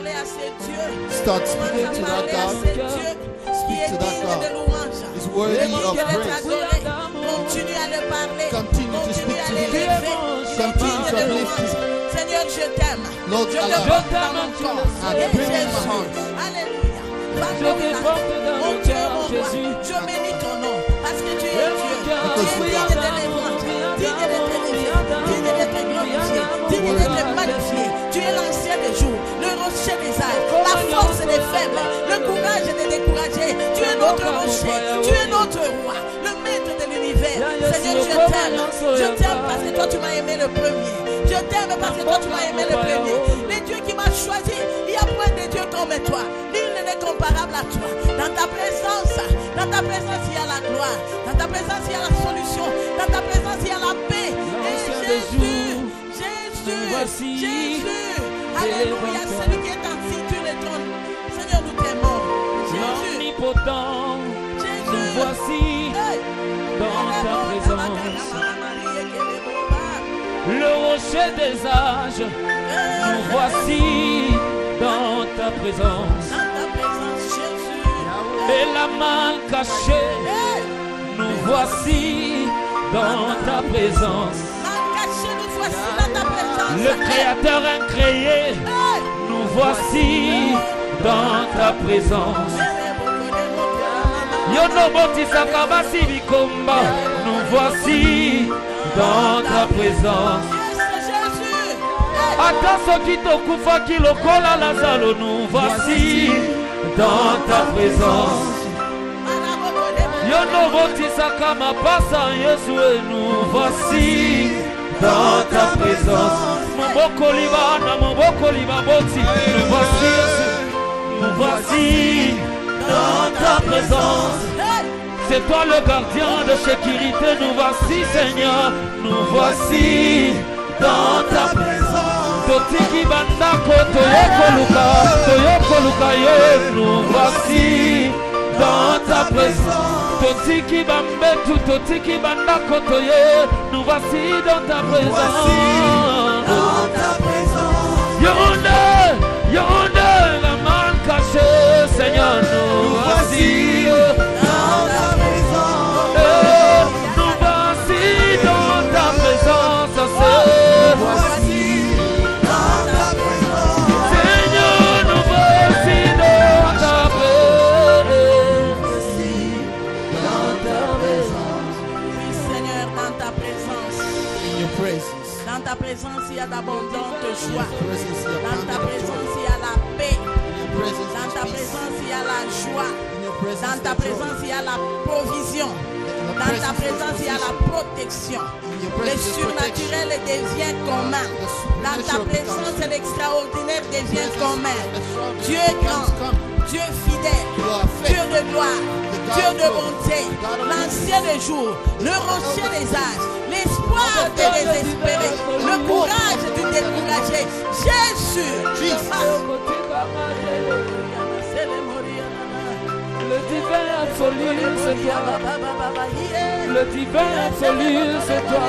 parler à ces dieux. Start speaking to that God. Speak to that God. He's worthy of praise. Continue à le parler. Continue to speak to him. Continue to uplift him. Seigneur, je t'aime. Lord, Je I te love porte you. dans mon cœur. I Et bring in my Jésus. heart. Alléluia. Je te porte dans Mon mon Dieu, cœur, mon roi. Jésus. Je bénis ton nom. Parce que tu es Dieu. Because Tu es we are digne de l'éloigner. Digne d'être élevé. Digne d'être glorifié. Digne d'être magnifié. Tu es l'ancien des jours. Le rocher des âges. La force des faibles. Le courage des découragés. Tu es notre rocher. Tu es notre roi. Le maître de l'univers. Seigneur, je t'aime. Je t'aime parce que toi tu m'as aimé le premier. Je t'aime parce que toi tu m'as aimé le premier. Les dieux qui m'ont choisi, il n'y a point de Dieu comme toi. Nul n'est comparable à toi. Dans ta présence, il y a la gloire. Dans ta présence, il y a la solution. Dans ta présence, il y a la paix. Et Jésus, alléluia, celui qui est assis sur le trône. Seigneur, nous t'aimons. Jésus, Omnipotent, nous voici dans ta présence. Le rocher des âges, nous voici dans ta présence. Et la main cachée, nous voici dans ta présence. Le Créateur incréé, nous voici dans ta présence. Yonoboti Sakabasi Bikomba, nous voici dans ta présence. Attention qui tokufa qui lokola Lazaro, nous voici dans ta présence. Yonoboti Sakama Pasa Yesue, nous voici dans ta présence. Mon Bokoliba Boti, nous voici Jésus, nous voici dans ta présence. C'est toi le gardien de sécurité, nous voici Seigneur, nous voici dans ta présence. Totiki Bandako, Toyoko Luka, nous voici dans ta présence. Totiki Bambetu, Totiki Bandako, nous voici dans ta présence. Dans ta présence. Yonde, la main cachée, Seigneur, nous voici Dans ta présence. nous voici dans ta présence, Voici dans ta présence. Seigneur, nous voici dans ta présence. Dans ta présence. Oui, Seigneur, dans ta présence. In your presence. Dans ta présence, il y a d'abondantes joies. In your presence, you Dans have ta abundant présence, joy. il y a la paix. In your presence, Dans ta there's peace. présence, il y a la joie. In your presence, Dans ta there's présence, joy. il y a la provision. In your Dans ta presence, présence, il y a la there's protection. In your Le presence, there's surnaturel devient commun. Dans ta présence, l'extraordinaire devient commun. Dieu grand, Dieu fidèle, Dieu de gloire, Dieu de bonté, l'ancien des jours, le rocher des âges, l'espoir des désespérés, le courage du découragé. Jésus. Le divin absolu, c'est toi. Le divin absolu, c'est toi.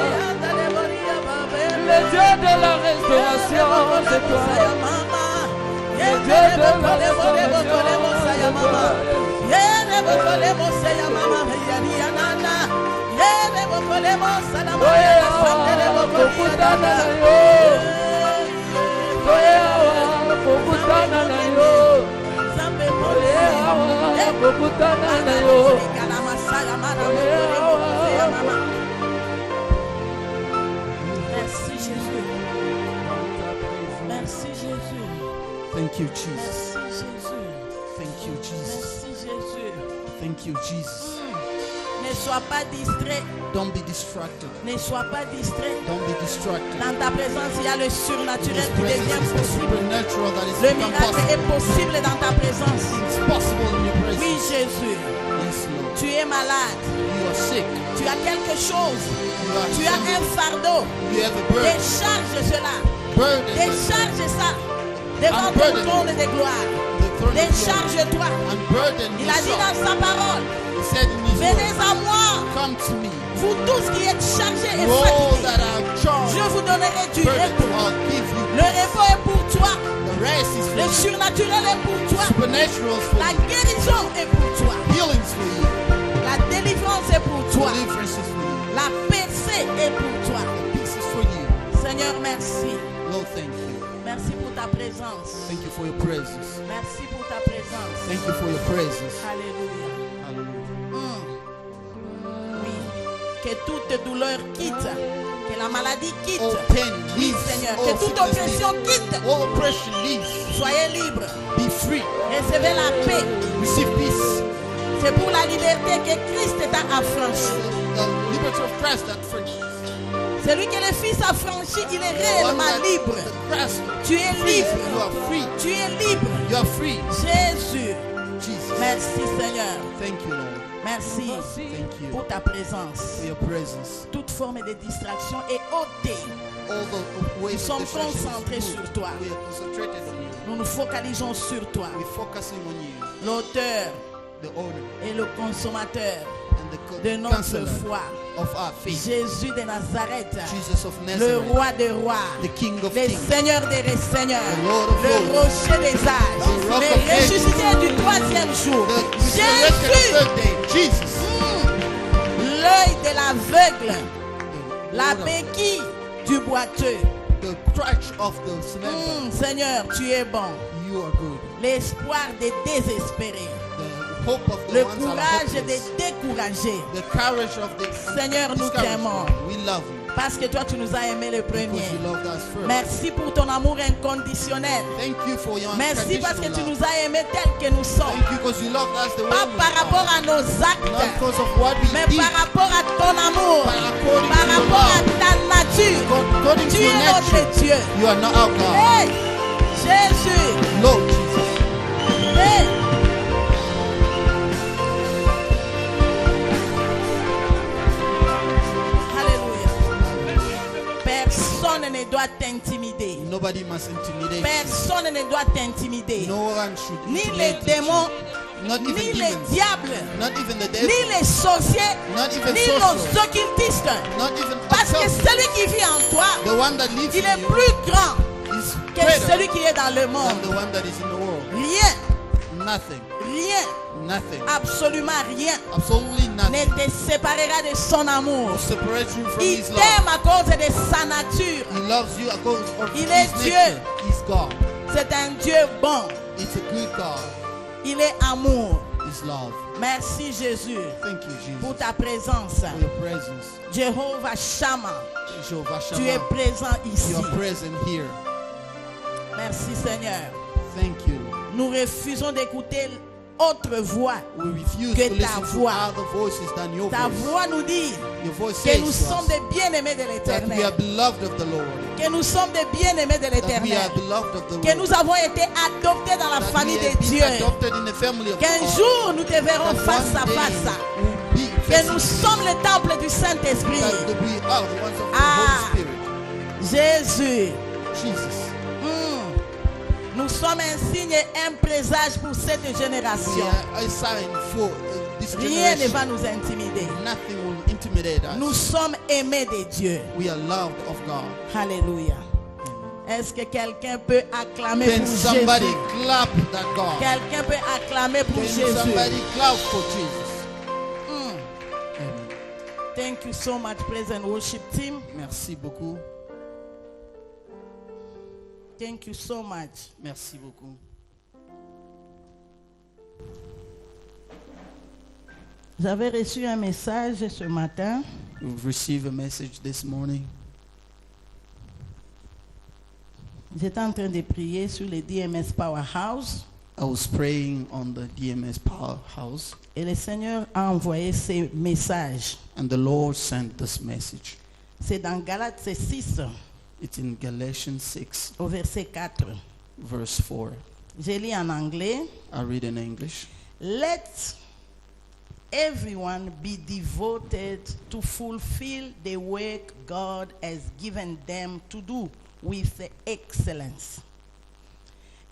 Le Dieu de la restauration, c'est toi. Le Dieu de la restauration, c'est toi. Merci Jésus. Merci Jésus. Thank you, Jesus. Merci Jésus. Thank you, Jesus. Merci Jésus. Thank you, Jesus. Ne sois pas distrait. Don't be distracted. Ne sois pas distrait. Don't be distracted. Dans ta présence, il y a le In surnaturel His qui presence devient is the possible. supernatural that is Le become miracle possible. est possible dans ta présence. It's possible in your Oui, presence. Jésus. Yes, Lord. Tu es malade. You are sick. Tu as quelque chose. You are Tu as un fardeau. You have a burden. Décharge cela. Burden. Décharge ça. Devant ton burdened. trône de gloire. The throne of glory. Décharge-toi. And burden Il a dit dans sa parole, He said in His venez word, à moi, come to me. vous tous qui êtes chargés et All fatigués. that are charged, Je vous donnerai du burden, repos. I'll give you. Le repos est pour toi. The rest is for Le you. surnaturel est pour toi. Supernatural is for La you. guérison est pour toi. Healing is for you. La délivrance est pour toi. Deliverance is for you. La percée est pour toi. Peace is for you. Seigneur, merci. Lord, thank you. Merci pour ta présence. Thank you for your presence. Merci pour ta présence. Thank you for your presence. Alléluia. Hallelujah. Oui. Que toute douleur quitte. Que la maladie quitte. All pain Oui, leaves. Seigneur. All Que toute sickness oppression leaves. quitte. All oppression leaves. Soyez libres. Be free. Recevez la paix. Receive peace. C'est pour la liberté que Christ t'a affranchi. The liberty of Christ that frees. Celui que le Fils a franchi, il est One réellement that libre. the Christ Tu es frees. libre. You are free. Tu es libre. You are free. Jésus. Jesus. Merci Seigneur. Thank you, Lord. Merci Thank you pour ta présence. for your presence. Toute forme de distraction est ôtée. All the ways Nous sommes of distraction is concentrés moved. sur toi. We are concentrated on you. Nous nous focalisons sur toi, We're focusing on you, l'auteur the owner et le consommateur and the de notre counselor foi. of our faith. Jésus de Nazareth, Jesus of le Nazareth, roi des rois, the King of le Kings, Seigneur des seigneurs, The Lord of le Lords, rocher des âges, the Rock of le Ages, ressuscité du troisième jour. the resurrected Jésus, third day. Jesus, l'œil de l'aveugle, la Lord of- béquille du boiteux. the crutch of the slender. Seigneur, tu es bon. You are good. L'espoir des désespérés, The hope of the le ones that are courage des hopeless. découragés. The courage of the Seigneur, nous discouraged t'aimons. one. We love you Parce que toi, tu nous as aimés le because premier. you loved us first. Merci pour ton amour inconditionnel. Thank you for your Merci parce que tu unconditional love. nous as aimés tels que nous sommes. Thank you because you loved us the way Pas we par rapport are. à nos Not actes, because of what we mais did, par rapport à ton amour, but according par to your rapport à love. ta nature. According to Tu your es nature, notre Dieu. you are not our God. Hey, Jésus. Lord Jesus. Hey. Alléluia. Personne ne doit t'intimider. Nobody must intimidate you. Personne ne doit t'intimider. No one should Ni les intimidate démons, you. Not even ni les demons. diables, Not even the devil. ni les sorciers, Not even ni sorcerers. nos occultistes. Not even Parce que ourselves. celui qui vit en toi, The one that lives il in est you plus grand is que greater celui qui est dans le than monde. the one that is in the world. Rien, Nothing. rien, Nothing. absolument rien Absolutely ne nothing te séparera de son amour. will separate you from Il His love. t'aime à cause de sa nature. He loves you according to Il His est nature. Dieu. He's God. C'est un Dieu bon. It's a good God. Il est amour. His love. Merci Jésus Thank you, Jesus, pour ta présence. for your presence. Jéhovah Shammah, Jehovah tu es Shammah, présent ici. you are present here. Merci Seigneur. Thank you. Nous refusons d'écouter autre voix. We refuse Que to ta listen to voix. other voices than your Ta voice. voix nous dit Your voice que says nous to sommes us des bien-aimés de that we l'Éternel. are beloved of the Lord. Que nous sommes des bien-aimés de That we l'Éternel. are beloved of the Que Lord. nous avons été adoptés dans la That famille we de have been Dieu. adopted in the family of Qu'un God. jour nous te verrons That face à one day face. we'll be Que facing nous sommes le temple du Saint-Esprit. that we are the ones of the Ah. Holy Spirit. Jésus. Jesus. Nous sommes un signe et un présage pour cette We génération. are a sign for this Rien ne generation. va nous intimider. Nothing will intimidate us. Nous sommes aimés de Dieu. We are loved of God. Alléluia. Est-ce que quelqu'un peut acclamer Can pour somebody Jésus? clap that God? Quelqu'un peut acclamer pour Can Jésus. somebody clap for Jesus? Amen. Thank you so much, praise and worship team. Merci beaucoup. Thank you so much. Merci beaucoup. J'avais reçu un message ce matin We've received a message this morning. J'étais en train de prier sur le DMS Powerhouse I was praying on the DMS Powerhouse, et le Seigneur a envoyé ce message. and the Lord sent this message. C'est dans Galates 6 It's in Galatians 6, au verset 4. verse 4. Je lis en anglais. I read in English. Let everyone be devoted to fulfill the work God has given them to do with excellence.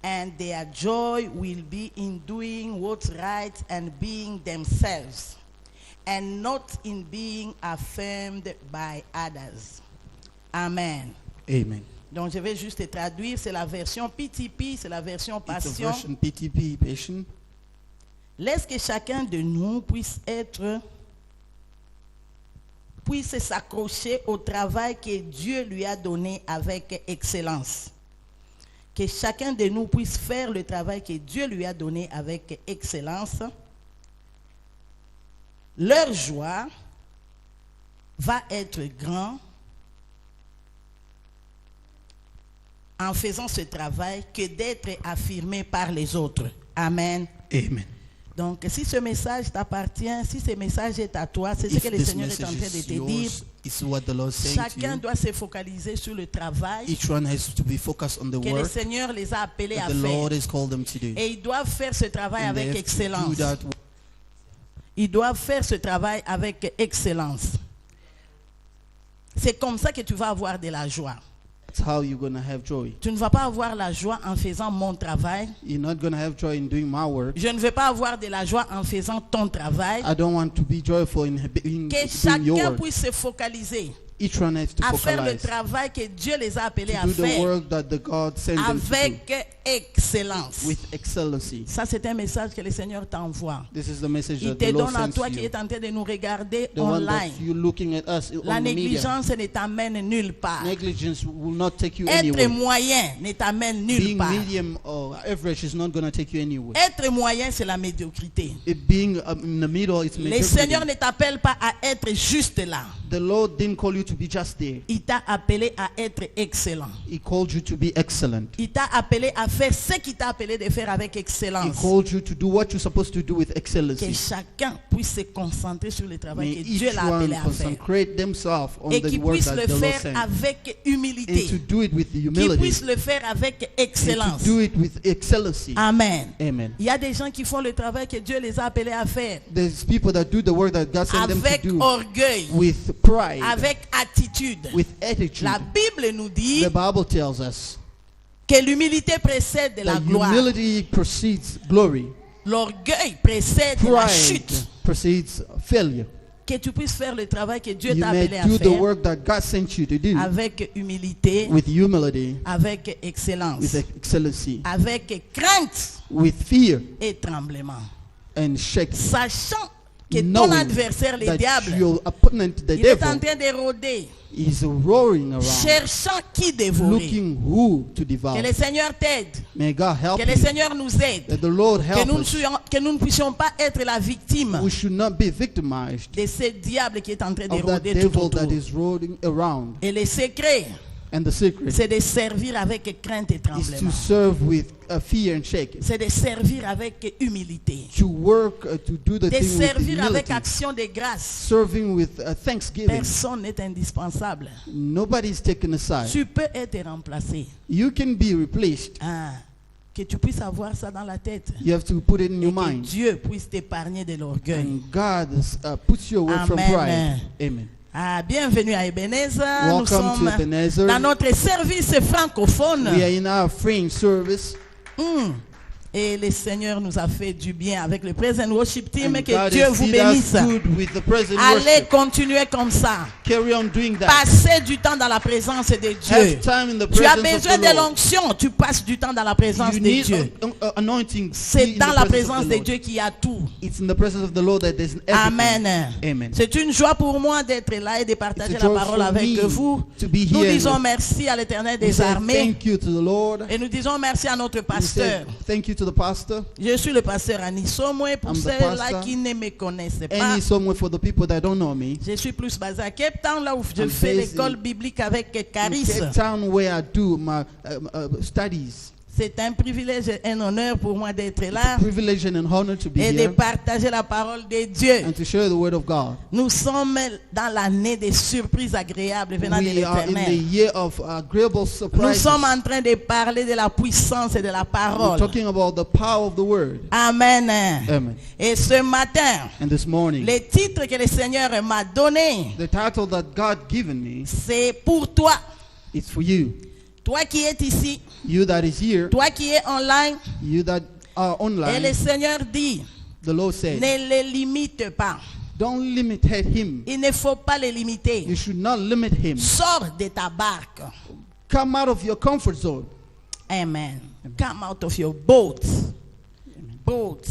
And their joy will be in doing what's right and being themselves, and not in being affirmed by others. Amen. Amen. Donc je vais juste te traduire, c'est la version PTP, c'est la version It's a Passion. version PTP, Passion. Laisse que chacun de nous puisse s'accrocher au travail que Dieu lui a donné avec excellence. Que chacun de nous puisse faire le travail que Dieu lui a donné avec excellence. Leur joie va être grande en faisant ce travail que d'être affirmé par les autres. Amen. Amen. Donc, si ce message t'appartient, si ce message est à toi, c'est ce If que le this Seigneur est en train message de is te yours, dire. it's what the Lord is saying to Chacun you. doit se focaliser sur le travail Each one has to be focused on the que le work Seigneur les a appelés à that the faire. Lord has called them to do. Et ils doivent faire ce travail And they avec have to excellence. do that. Ils doivent faire ce travail avec excellence. C'est comme ça que tu vas avoir de la joie. That's how you're going to have joy. Tu ne vas pas avoir la joie en faisant mon travail. You're not going to have joy in doing my work. Je ne veux pas avoir de la joie en faisant ton travail. I don't want to be joyful in Que doing your chacun work. puisse se focaliser Each one has to à faire le focalize travail que Dieu les a appelés à to do the faire work that the God sent them to do avec excellence. with excellency. Ça, c'est un message que le Seigneur t'envoie. This is the message Il that te the Lord donne à sends toi to qui you. est en train de nous regarder The one that online. you're looking at us La on the media. négligence ne t'amène nulle part. Negligence will not take you Être anywhere. moyen ne t'amène nulle Being part. medium or average is not going to take you anywhere. Être moyen, c'est la médiocrité. Being in the middle, it's Le mediocrity. Seigneur ne t'appelle pas à être juste là. The Lord didn't call you to be just there. Il t'a appelé à être excellent. He called you to be excellent. Il t'a appelé à faire ce qu'il t'a appelé de faire avec He excellence. called you to do what you're supposed to do with Que excellency. chacun puisse se concentrer sur le travail May que Dieu each l'a appelé one à faire. concentrate themselves on Et the qu'il work puisse that le the Lord faire sent. avec And humilité. to do it with Qu'il humility. puisse le faire avec And excellence. to do it with excellency. Amen. Amen. Il y a des gens qui font le travail que Dieu les a appelés à faire There's people that do the work that God sent them avec to do orgueil, with pride, avec attitude. with attitude. La Bible nous dit The Bible tells us que l'humilité précède la that gloire. humility precedes glory. L'orgueil précède la chute. Pride precedes failure. Que tu puisses faire le travail que Dieu You t'a may appelé à do the faire work that God sent you to do avec humilité, with humility, avec excellence, with excellency, avec crainte with fear et tremblement. and shaking. Sachant que ton Knowing adversaire, le that diable, your opponent, the il est en devil, train de rôder, is roaring around, cherchant qui dévorer. looking who to devour. Que le Seigneur t'aide, May God help que le you. Seigneur nous aide, That the Lord que help nous, us. que nous ne puissions pas être la victime We should not be victimized de ce diable qui est en train de of that rôder tout devil autour. that is roaring around. Et le secret, And the secret c'est de servir avec crainte et is to tremblement. serve with fear and shaking. C'est de servir avec humilité. To work, to do the De thing with servir avec humility. action de grâce. Serving with thanksgiving. Personne n'est indispensable. Nobody is taken aside. Tu peux être remplacé. You can be replaced. Ah, que tu puisses avoir ça dans la tête. You have to put it in Et your que mind. Dieu puisse t'épargner de l'orgueil. And God puts you away from Amen. pride. Amen. Ah, bienvenue à Ebenezer. Nous Welcome to sommes Ebenezer. dans notre service francophone. We are in our French service. Et le Seigneur nous a fait du bien avec le Praise and Worship Team. And Et que God Dieu has vous seen bénisse. us good with the present Allez worship. continuer comme ça. Carry on doing that. Passez du temps dans la présence de Dieu. Have time in the Tu as presence of besoin the de Lord. l'onction. Tu passes du temps dans la présence You de need Dieu. anointing. C'est in dans the la presence of présence the de Lord. Dieu qu'il y a tout. It's in the presence of the Lord that there's everything. Amen. Amen. C'est une joie pour moi d'être là et de partager It's a la joy parole for avec me vous. to be Nous here. disons merci à l'Éternel We des say armées thank you to the Lord. et nous disons merci à notre We say pasteur. thank you to the pastor. Je suis le pasteur Annie Somwe pour I'm the ceux-là pastor. qui ne me connaissent pas. Any somewhere for the people that don't know me. Je suis plus basé à Cape Town, là où je I'm fais based l'école in- biblique avec In Caris. Cape Town, where I do my studies. C'est un privilège et un honneur pour moi d'être là Privilege and an honor to be et de here partager la parole de Dieu. and to share the word of God. Nous sommes dans l'année des surprises agréables venant de We are in the l'Éternel. year of agreeable Nous surprises. sommes en train de parler de la puissance et de la We're parole. talking about the power of the word. Amen. Amen. Et ce matin, And this morning, le titre que le Seigneur m'a donné, the title that God given me c'est pour toi. is for you. Toi qui es ici, You that is here, toi qui es online. you that are Et le online. Seigneur dit, The Lord said, ne les limite pas. don't limit him. Il ne faut pas les limiter. You should not limit him. Sors de ta barque. Come out of your comfort zone. Amen. Come out of your boat. Boat.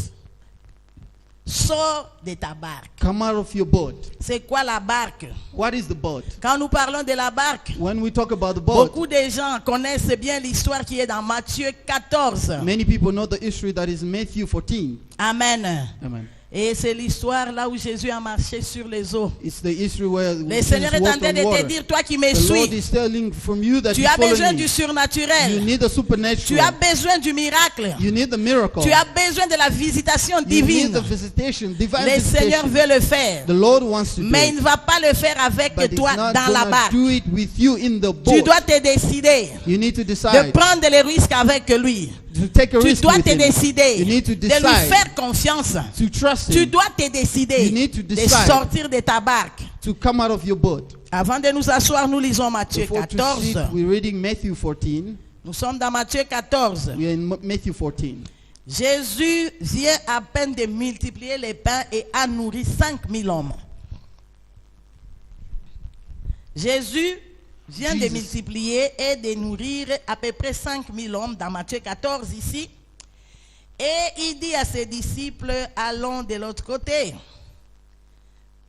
Sors de ta barque. Come out of your boat. C'est quoi la barque? What is the boat? Quand nous parlons de la barque, When we talk about the boat, beaucoup de gens connaissent bien l'histoire qui est dans Matthieu 14. many people know the history that is Matthew 14. Amen. Amen. Et c'est l'histoire là où Jésus a marché sur les eaux. It's the history where Le Jesus Seigneur est en walked train on de te water. dire, toi qui me The Lord suis, is telling from you that tu you as besoin follow du me. You surnaturel. need the Tu supernatural. as besoin du miracle. You need the miracle. Tu as besoin de la visitation You need divine. the visitation, divine Le Seigneur visitation. veut le faire. The Lord wants to do Mais il it. ne va pas le faire avec But he's toi not dans la gonna barque. do it with you in the Tu boat. dois te décider You need to de decide prendre les risques avec lui. to take a Tu risk dois with te him. décider You need to de lui decide faire confiance. to trust Tu him, dois te décider You need to de decide. sortir de ta barque. to come out of your boat. Avant de nous asseoir, nous lisons Matthieu Before to 14. sit, we're reading Matthew 14. Nous sommes dans Matthieu 14. We're in Matthew 14. Jésus vient à peine de multiplier les pains et a nourri 5000 hommes. Jésus vient de multiplier et de nourrir à peu près 5000 hommes dans Matthieu 14 ici. Et il dit à ses disciples, allons de l'autre côté.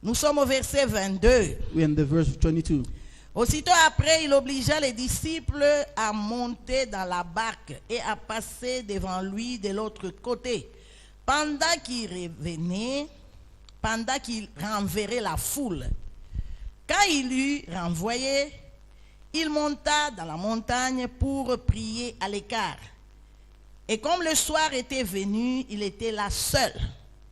Nous sommes au verset 22. We're in the verse 22. Aussitôt après, il obligea les disciples à monter dans la barque et à passer devant lui de l'autre côté. Pendant qu'il revenait, pendant qu'il renverrait la foule. Quand il eut renvoyé, il monta dans la montagne pour prier à l'écart. Et comme le soir était venu, il était là seul.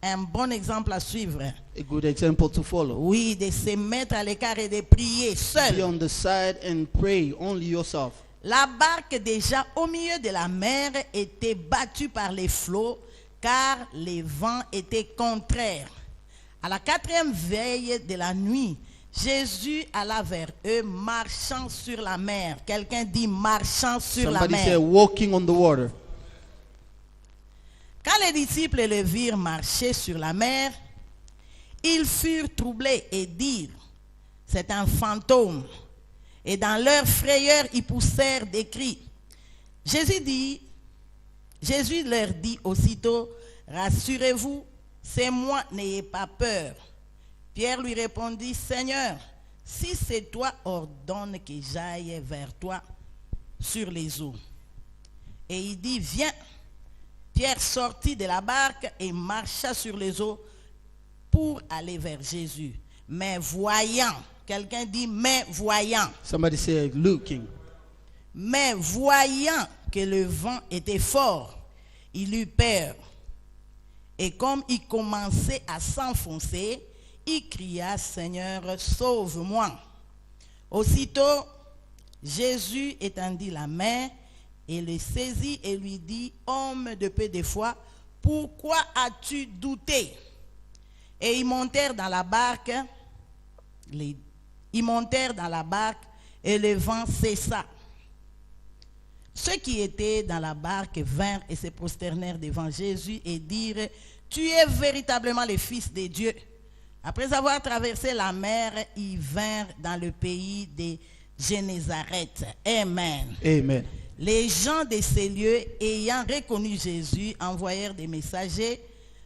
Un bon exemple à suivre. A good example to follow. Oui, de se mettre à l'écart et de prier Be seul. on the side and pray only yourself. La barque déjà au milieu de la mer était battue par les flots car les vents étaient contraires. À la 4e veille de la nuit, Jésus alla vers eux marchant sur la mer. Quelqu'un dit marchant sur la Somebody say mer. walking on the water. Quand les disciples le virent marcher sur la mer, ils furent troublés et dirent, c'est un fantôme. Et dans leur frayeur, ils poussèrent des cris. Jésus leur dit aussitôt, rassurez-vous, c'est moi, n'ayez pas peur. Pierre lui répondit, Seigneur, si c'est toi, ordonne que j'aille vers toi sur les eaux. Et il dit, viens. Pierre sortit de la barque et marcha sur les eaux pour aller vers Jésus. Mais voyant, quelqu'un dit, mais voyant. Somebody say looking. Mais voyant que le vent était fort, il eut peur. Et comme il commençait à s'enfoncer, il cria, Seigneur, sauve-moi. Aussitôt, Jésus étendit la main et le saisit et lui dit, homme de peu de foi, pourquoi as-tu douté? Et ils montèrent dans la barque, et le vent cessa. Ceux qui étaient dans la barque vinrent et se prosternèrent devant Jésus et dirent, tu es véritablement le Fils de Dieu. Après avoir traversé la mer, ils vinrent dans le pays de Génézareth. Amen. Amen. Les gens de ces lieux, ayant reconnu Jésus, envoyèrent des messagers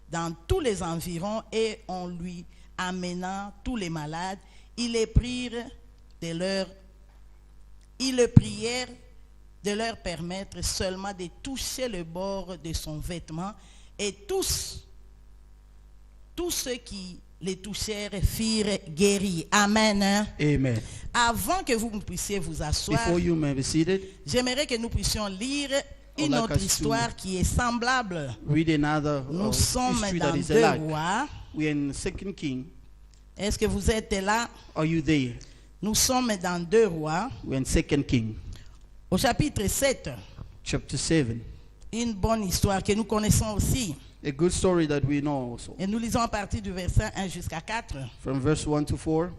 dans tous les environs et en lui amenant tous les malades, ils le prièrent de leur permettre seulement de toucher le bord de son vêtement, et tous ceux qui les touchèrent furent guéris. Amen. Amen. Avant que vous puissiez vous asseoir, Before you may be seated, j'aimerais que nous puissions lire une like autre us to histoire qui est semblable. read another Nous sommes history dans that is 2 alike. rois. We're in 2 King. Est-ce que vous êtes là? Are you there? Nous sommes dans 2 rois, We're in 2 King, au chapitre 7. chapter 7. Une bonne histoire que nous connaissons aussi. A good story that we know also. Et nous lisons à partir du verset 1 jusqu'à 4. From verse 1 to 4.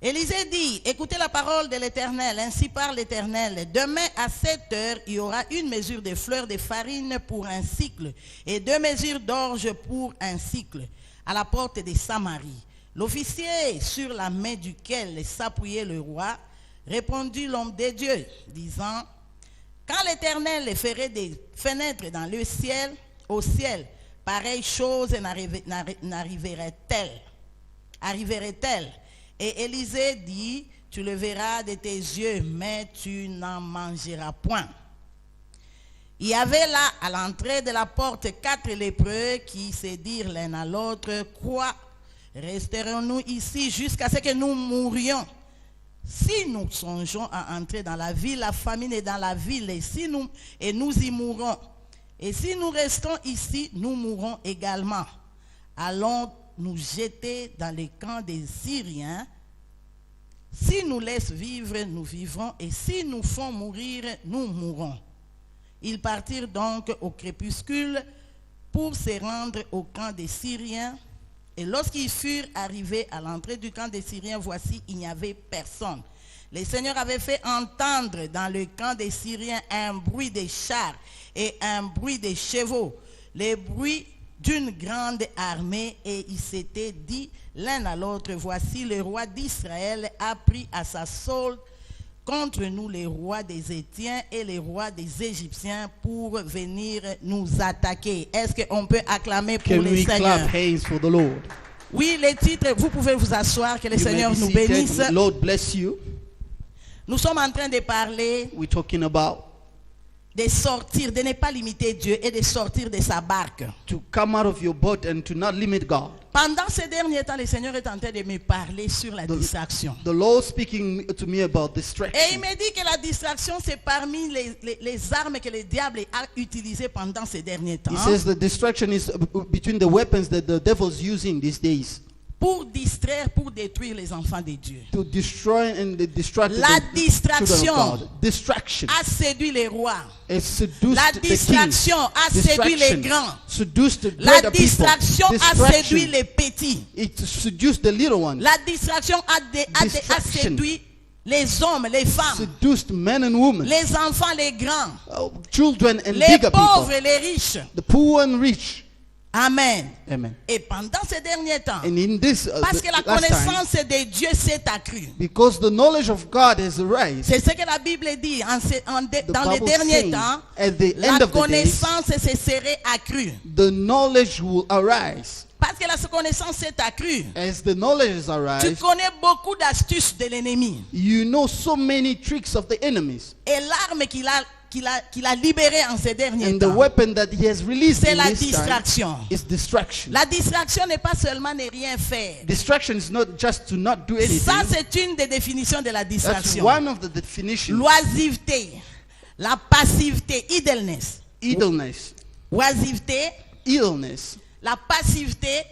Élisée dit, écoutez la parole de l'Éternel, ainsi parle l'Éternel. Demain à 7 heures, il y aura une mesure de fleurs de farine pour un cycle et 2 mesures d'orge pour un cycle à la porte de Samarie. L'officier sur la main duquel s'appuyait le roi Répondit l'homme de Dieu, disant, quand l'Éternel ferait des fenêtres dans le ciel, au ciel, pareille chose arriverait-elle? Et Élisée dit, tu le verras de tes yeux, mais tu n'en mangeras point. Il y avait là, à l'entrée de la porte, 4 lépreux qui se dirent l'un à l'autre, quoi resterons-nous ici jusqu'à ce que nous mourions? Si nous songeons à entrer dans la ville, la famine est dans la ville, et nous y mourrons. Et si nous restons ici, nous mourrons également. Allons nous jeter dans les camps des Syriens. Si nous laissent vivre, nous vivrons, et si nous font mourir, nous mourrons. Ils partirent donc au crépuscule pour se rendre au camp des Syriens. Et lorsqu'ils furent arrivés à l'entrée du camp des Syriens, voici, il n'y avait personne. Le Seigneur avait fait entendre dans le camp des Syriens un bruit de chars et un bruit de chevaux, le bruit d'une grande armée, et ils s'étaient dit l'un à l'autre, voici le roi d'Israël a pris à sa solde contre nous les rois des Étiens et les rois des Égyptiens pour venir nous attaquer. Est-ce qu'on peut acclamer pour le Seigneur? Oui, les titres, vous pouvez vous asseoir, que le Seigneur nous bénisse. Lord bless you. Nous sommes en train de parler We're talking about de sortir, de ne pas limiter Dieu et de sortir de sa barque. to come out of your boat and to not limit God. Pendant ces derniers temps, le Seigneur est en train de me parler sur la distraction. The Lord speaking to me about Et il distraction. me dit que la distraction, c'est parmi les armes que le diable a utilisées pendant ces derniers temps He says the distraction is between the weapons that the devil's using these days pour distraire, pour détruire les enfants de Dieu. to destroy and distract La the children distraction of God. Distraction a séduit les rois. has seduced La the kings. distraction a séduit les grands. Seduced the La greater distraction people. a séduit Distraction, les petits. it seduced the little ones. La distraction a Distraction. séduit les hommes, les femmes, Seduced men and women, les enfants, les grands, children and les bigger pauvres people, et les riches. the poor and rich. Amen. Amen. Et pendant ces derniers temps, And in this parce que la last time, connaissance de Dieu s'est accrue. because the knowledge of God has arisen, C'est ce que la Bible dit. Dans les Bible derniers says, temps, at the la end of the days, connaissance se serait accrue. the knowledge will arise. Parce que la connaissance s'est accrue. As the knowledge is Tu arise, connais beaucoup d'astuces de l'ennemi. you know so many tricks of the enemies. Et l'arme qu'il a libérée en ces derniers And the temps, weapon that he has released c'est in la this time distraction. is distraction. La distraction n'est pas seulement ne rien faire. Distraction is not just to not do anything. Ça, c'est une des définitions de la That's distraction. one of the definitions. L'oisiveté, la passivité, idleness. Idleness. Oisiveté, Idleness. la passivité,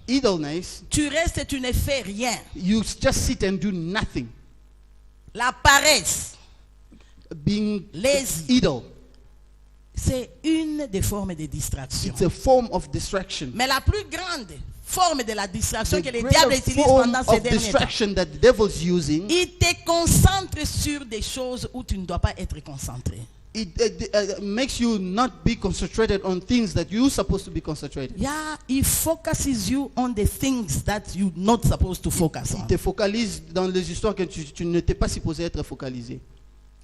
Idleness. tu restes et tu ne fais rien. You just sit and do nothing. La paresse, Being lazy, idle. c'est une des formes de distraction. It's a form of distraction. Mais la plus grande forme de la distraction The que le diable greater utilise form pendant ces of derniers temps, distraction that the devil's using, il te concentre sur des choses où tu ne dois pas être concentré. it makes you not be concentrated on things that you're supposed to be concentrated. Yeah, he focuses you on the things that you're not supposed to focus Il on. te focalise dans les histoires que tu n'étais pas supposé être focalisé.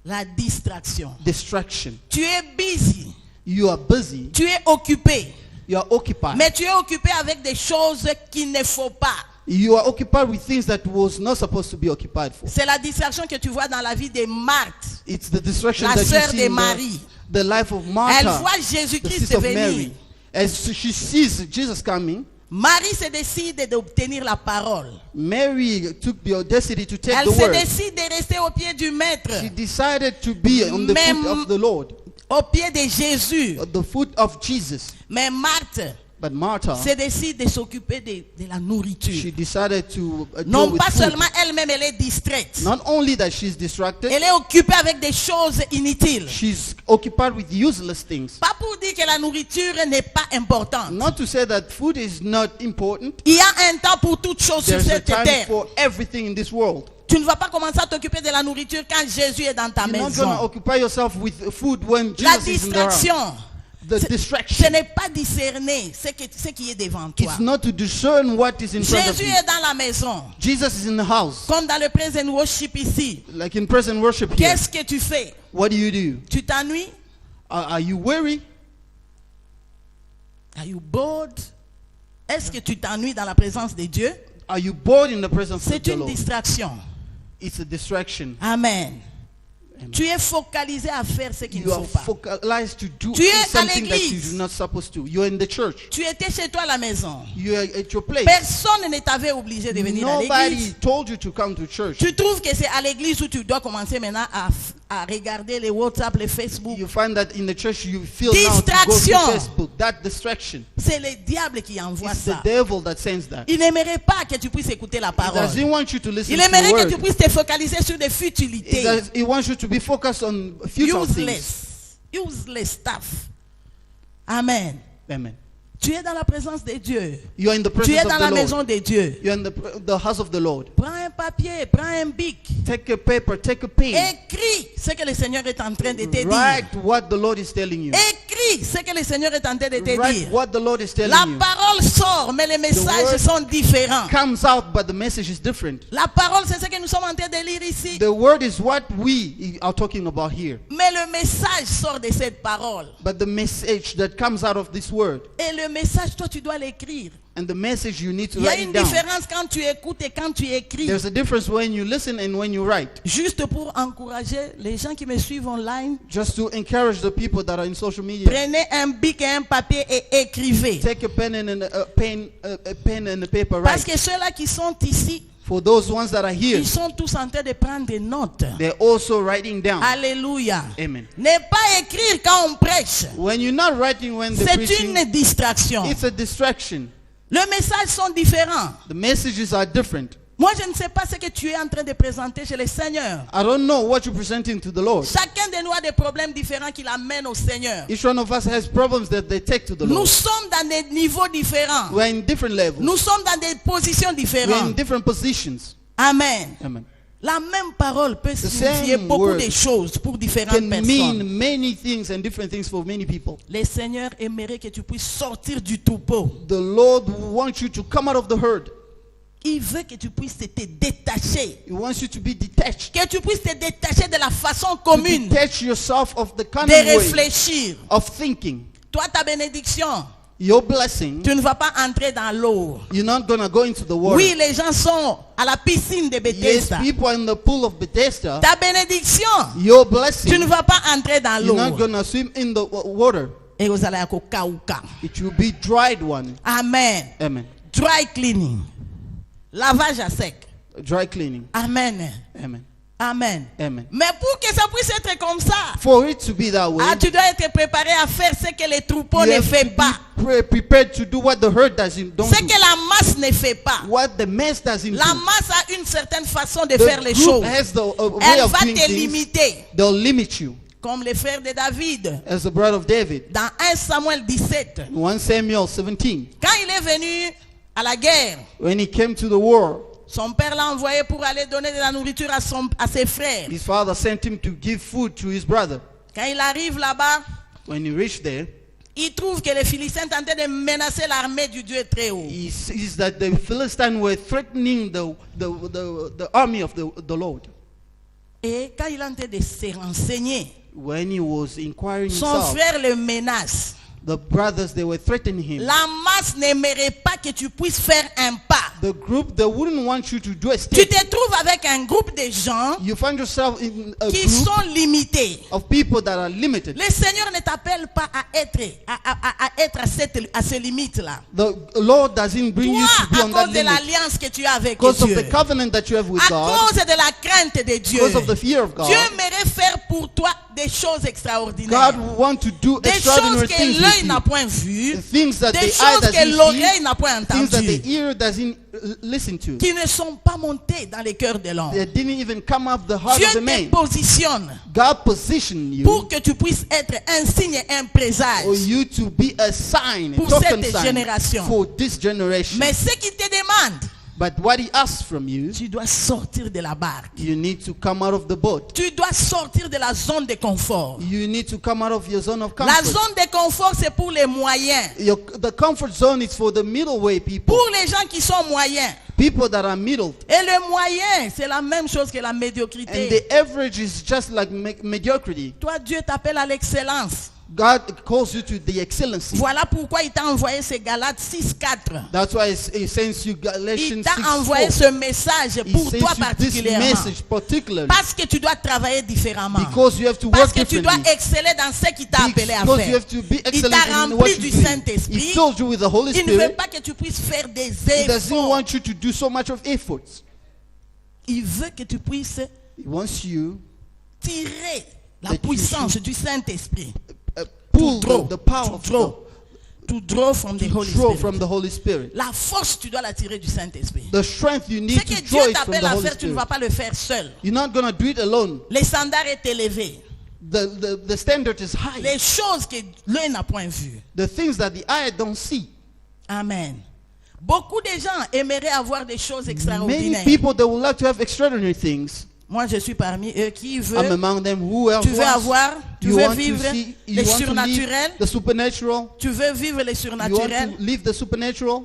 La distraction. Distraction. Tu es busy, You are busy. tu es occupé, You are occupied. mais tu es occupé avec des choses qu'il ne faut pas. You are occupied with things that was not supposed to be occupied for. C'est la distraction que tu vois dans la vie de Marthe, It's the distraction la that you sœur see de in Marie. the life of Elle Martha, voit the Jésus-Christ sister of venir. Mary. As she sees Jesus coming, Marie se décide d'obtenir la parole. Mary took the audacity to take Elle the se word. décide de rester au pied du Maître, She decided to be on the Même- foot of the Lord, au pied de Jésus. at the foot of Jesus. Mais Marthe But Martha, se décide de s'occuper de la she nourriture. decided to deal Non with pas food. seulement elle-même, elle est distraite. Not only that she's distracted, Elle est occupée avec des choses inutiles. she's occupied with useless things. Pas pour dire que la nourriture n'est pas importante. Not to say that food is not important. Il y a un temps pour toutes choses sur There's a cette time terre. for everything in this world. Tu ne vas pas commencer à t'occuper de la nourriture quand Jésus est dans ta You're not going to maison. occupy yourself with food when La Jesus is in the house. distraction the Ce distraction. n'est pas discerner ce qui est devant toi. It's not to discern what is in front of Jésus you. est dans la maison. Jesus is in the house, Comme dans le present worship ici. like in present worship here. Qu'est-ce que tu fais? What do? Tu t'ennuies? Are you weary? Are you bored? Est-ce que tu t'ennuies dans la présence de Dieu? Are you bored in the presence of C'est the une Lord? distraction. It's a distraction. Amen. Amen. Tu es focalisé à faire ce qu'il ne You are faut pas. focalized to do Tu es à something that you l'église. do not supposed to. You're in the church. Tu étais chez toi à la maison. You are at your place. Personne ne t'avait obligé de venir à Nobody l'église. told you to come to church. Tu trouves que c'est à l'église où tu dois commencer maintenant à regarder les WhatsApp, les Facebook. You find that in the church you feel now to go Distraction. to Facebook. That distraction. C'est le diable qui envoie It's the ça. devil that sends that. Il n'aimerait pas que tu puisses écouter la He parole. doesn't want you to listen Il to the aimerait que tu word. puisses te focaliser sur des futilités. He wants you to be focused on futile things. Useless stuff. Amen. Amen. Tu es dans la présence de Dieu. You are in the Tu presence es of dans the la Lord. maison de Dieu. You're in the house of the Lord. Prends un papier, prends un bic. Take a paper, take a pen. Écris ce que le Seigneur est en train de te dire. Write what the Lord is telling you. Écris ce que le Seigneur est en train de te Write dire. what the Lord is telling La you. parole sort, mais les messages word sont différents. Comes out, but the message is different. La parole, c'est ce que nous sommes en train de lire ici. The word is what we are talking about here. Mais le message sort de cette parole. But the message that comes out of this word, Et le message, toi, tu dois l'écrire. and the message you need to Il y a write une it down. différence quand tu écoutes et quand tu écris. There's a difference when you listen and when you write. Juste pour encourager les gens qui me suivent online, Just to encourage the people that are in social media. prenez un bic et un papier et écrivez. Take a pen and a pen and a paper. Parce Write. que ceux-là qui sont ici, For those ones that are here, ils sont tous en train de prendre des notes. they're also writing down. Alléluia. Amen. Ne pas écrire quand on prêche. When you're not writing when they're C'est preaching, une distraction. it's a distraction. Les messages sont différents. The messages are different. Moi, je ne sais pas ce que tu es en train de présenter chez le Seigneur. I don't know what you're presenting to the Lord. Chacun de nous a des problèmes différents qu'il amène au Seigneur. Each one of us has problems that they take to the Nous Lord. sommes dans des niveaux différents. We're in different levels. Nous sommes dans des positions We're in différentes. different positions. Amen. Amen. La même parole peut signifier same beaucoup word de choses pour différentes Can mean personnes. many things and different things for many people. Le Seigneur aimerait que tu puisses sortir du troupeau. The Lord wants you to come out of the herd. Il veut que tu puisses te détacher. He wants you to be detached. Que tu puisses te détacher de la façon To commune detach yourself of the common de way réfléchir. of thinking. Toi, ta bénédiction, Your blessing, tu ne vas pas entrer dans l'eau. you're not going to go into the water. Oui, les gens sont à la piscine de Yes, Bethesda. people are in the pool of Bethesda. Ta bénédiction, Your tu ne blessing, vas pas entrer dans you're l'eau. not going to swim in the water. Et vous allez à kokauka. It will be dried one. Amen. Amen. Dry cleaning. Lavage à sec. Dry cleaning. Amen. Amen. Amen. Amen. Mais pour que ça puisse être comme ça, For it to be that way, tu dois être préparé à faire ce que les troupeaux you ne have font to pas. be prepared to do what the herd don't Ce do. que la masse ne fait pas. What the mass doesn't La do. masse a une certaine façon de The faire les group choses. has the way Elle of va doing te things. limiter. They'll limit you. Comme les frères de David. As the brother of David. Dans 1 Samuel 17. 1 Samuel 17. Quand il est venu à la guerre, When he came to the war, son père l'a envoyé pour aller donner de la nourriture à ses frères. his father sent him to give food to his brother. Quand il arrive là-bas, When he reached there, il trouve que les Philistins tentaient de menacer l'armée du Dieu très haut. he sees that the Philistines were threatening the army of the Lord. Et quand il est en train de se renseigner, When he was inquiring son himself, frère le menace. the brothers, they were threatening him. La masse n'aimerait pas que tu puisses faire un pas. The group, they wouldn't want you to do a Tu step. te trouves avec un groupe de gens You find yourself in a qui group sont limités. of people that are limited. Le Seigneur ne t'appelle pas à être à ces limites-là. The Lord doesn't bring Toi, you to be à on that cause de limit l'alliance que tu as avec because of Dieu, the covenant that you have with à God, cause de la crainte de Dieu, because of the fear of God. Dieu aimerait faire pour toi des choses extraordinaires. God wants to do Des choses extraordinary que things l'œil with n'a you. point vues, The things that des the eye choses que doesn't l'oreille see, n'a point things that the entendues, ear doesn't listen to. qui ne sont pas montées dans les cœurs de l'homme. They didn't even come up the heart Dieu of the te man. positionne God positioned you pour que tu puisses être un signe et un présage. for you to be a sign, a Pour token cette sign génération. for this generation. Mais ce qu'il te demande, But what he asks from you, tu dois sortir de la barque. you need to come out of the boat. Tu dois sortir de la zone de confort. You need to come out of your zone of La comfort. zone de confort, c'est pour les moyens. The comfort zone is for the middle way people. Pour les gens qui sont moyens. People that are middle. Et le moyen, c'est la même chose que la And médiocrité. the average is just like mediocrity. Toi, Dieu t'appelle à l'excellence. God calls you to the excellency. Voilà pourquoi il t'a envoyé ces Galates 6:4. That's why he sends you Galatians Il t'a 6:4. envoyé ce message He pour sends toi you this particulièrement. message particularly Parce que tu dois travailler différemment. because you have to Parce work que tu dois differently. exceller dans ce qu'il t'a appelé à Because you faire. have to be Il excellent t'a in what rempli you du do. He Saint-Esprit. filled you with the Holy Il ne veut Spirit. pas que tu puisses faire des He doesn't efforts. want you to do so much of efforts. Il veut que tu puisses He wants you tirer la That you puissance du Saint-Esprit. pull draw, the power to of draw. God, To draw from the Holy draw Spirit. from the Holy Spirit. La force, tu dois la tirer du Saint-Esprit. The strength you Ce need que to Dieu draw it from t'appelle the à Holy faire, tu ne Spirit. vas pas le faire seul. You're not going to do it alone. Le standard est élevé. The standard is high. Les choses que l'œil n'a point vues. The things that the eye don't see. Amen. Beaucoup de gens aimeraient avoir des choses Many extraordinaires. people that would like to have extraordinary things. Moi, je suis parmi eux qui I'm veulent. among them. Who else Tu veux wants? avoir, tu You veux want to vivre see, you les want to surnaturels. live the supernatural. Tu veux vivre les You want surnaturels. to live the supernatural.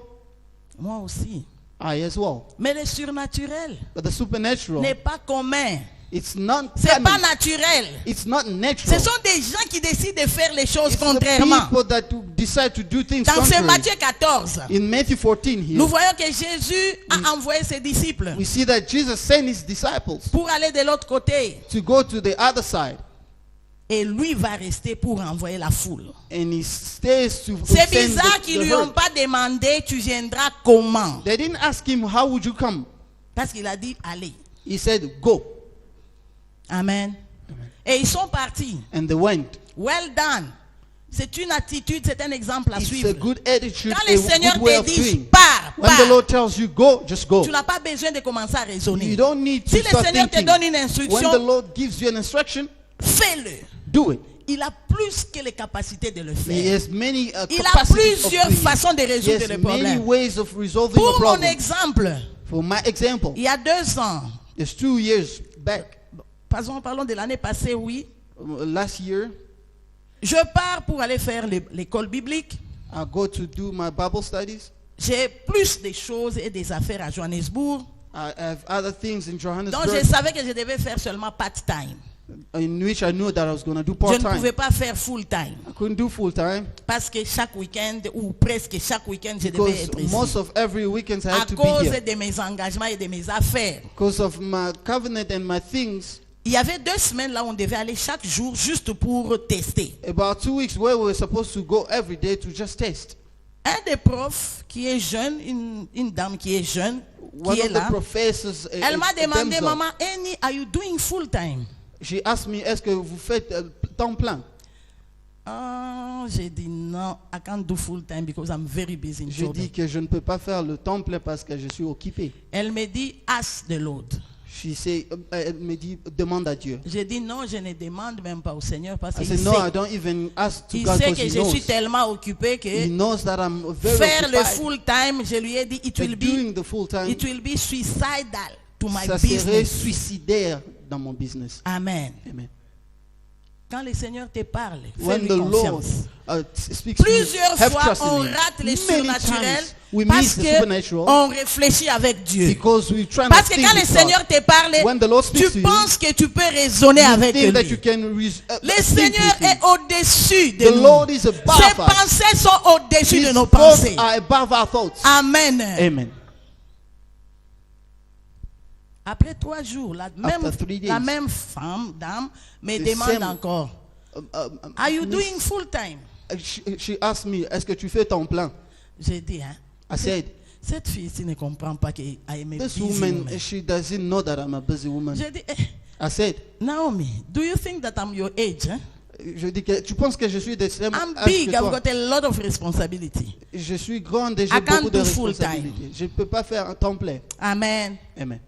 Moi aussi. I as well. Mais le surnaturel But the supernatural, n'est pas commun. it's not C'est pas common. naturel. It's not Ce natural. sont des gens qui décident de faire les choses It's the contrairement. people that decide to do things Dans ce contrary. Matthieu 14, In Matthew 14 here, nous voyons que Jésus a envoyé ses disciples we see that Jesus sent his disciples pour aller de l'autre côté. to go to the other side. Et lui va rester pour envoyer la foule. And he stays to C'est send bizarre the qu'ils lui ont herd. pas demandé tu viendras comment. They didn't ask him, how would you come? Parce qu'il a dit allez. He said, go. Amen. Et ils sont partis. And they went. Well done. C'est une attitude, c'est un exemple à It's suivre. a good attitude, Quand a le Seigneur good way te of dit doing. pars, When the pars, Lord tells you go, just go. tu n'as pas besoin de commencer à raisonner. You don't need to Si le start Seigneur te thinking. donne une When the instruction, Lord gives you an instruction, fais-le. do it. Il a plus que les capacités de le He faire. has many Il a capacities of plusieurs doing it. façons de He résoudre has les many problèmes. ways of resolving the Pour mon problem. exemple, For my example, il y a 2 ans, it's 2 years back, parlons de l'année passée, oui, last year, je pars pour aller faire l'école biblique. I go to do my Bible studies. J'ai plus de choses et des affaires à Johannesburg. I have other things in Donc Johannesburg je savais que je devais faire seulement part-time. in which I knew that I was going to do Je ne part-time. pouvais pas faire full-time. I couldn't do full-time Parce que chaque week-end, ou presque chaque week-end, je devais because être ici. most of every weekend I À had to be cause here. de mes engagements et de mes affaires. Because of my covenant and my things, Il y avait 2 semaines là où on devait aller chaque jour juste pour tester. about 2 weeks where we were supposed to go every day to just test. Un des profs qui est jeune, une dame qui est jeune, One qui est of the là, professors, elle m'a demandé, damsel, maman, Annie, are you doing full-time? she asked me, est-ce que vous faites temps plein? J'ai dit non, I can't do full-time because I'm very busy in J'ai Jordan. dit que je ne peux pas faire le temps plein parce que je suis occupé. Elle me dit, ask the Lord. Elle me dit, demande à Dieu. J'ai dit non, je ne demande même pas au Seigneur parce I qu'il said, no, I sait, don't even ask to il God sait because que he je suis knows. tellement occupé He que knows that I'm very faire le occupied. full-time, je lui ai dit, it will But doing be, the full time, it will be suicidal to my ça serait business. suicidaire dans mon business. Amen. Amen. Quand le Seigneur te parle, When fais-lui the Lord confiance. speaks to you, Plusieurs have fois, trust on in him. rate les Many surnaturels times we parce miss the supernatural qu'on réfléchit avec Dieu. because we try Parce to que think quand le with God. Seigneur te parle, When the Lord speaks to tu you, penses que tu peux raisonner you avec think that you lui. can Le think Seigneur with him. est au-dessus de The nous. Lord is above Ses us. pensées sont au-dessus de His nos thoughts pensées. are above our thoughts. Amen. Amen. Après 3 jours, la même femme, dame, me The demande same- encore, are you doing full time? She asked me, est-ce que tu fais ton plein? J'ai dit, hein, I said, cette fille-ci ne comprend pas qu'elle est this busy woman, woman. she doesn't know that I'm a busy woman. J'ai dit, I said, Naomi, do you think that I'm your age? Hein? je dis que tu penses que je suis de même I'm âge big, que I've toi? got a lot of responsibility. Je suis grande et I j'ai can't beaucoup de do full responsabilités. Je ne peux pas faire un temps plein. Amen. Amen.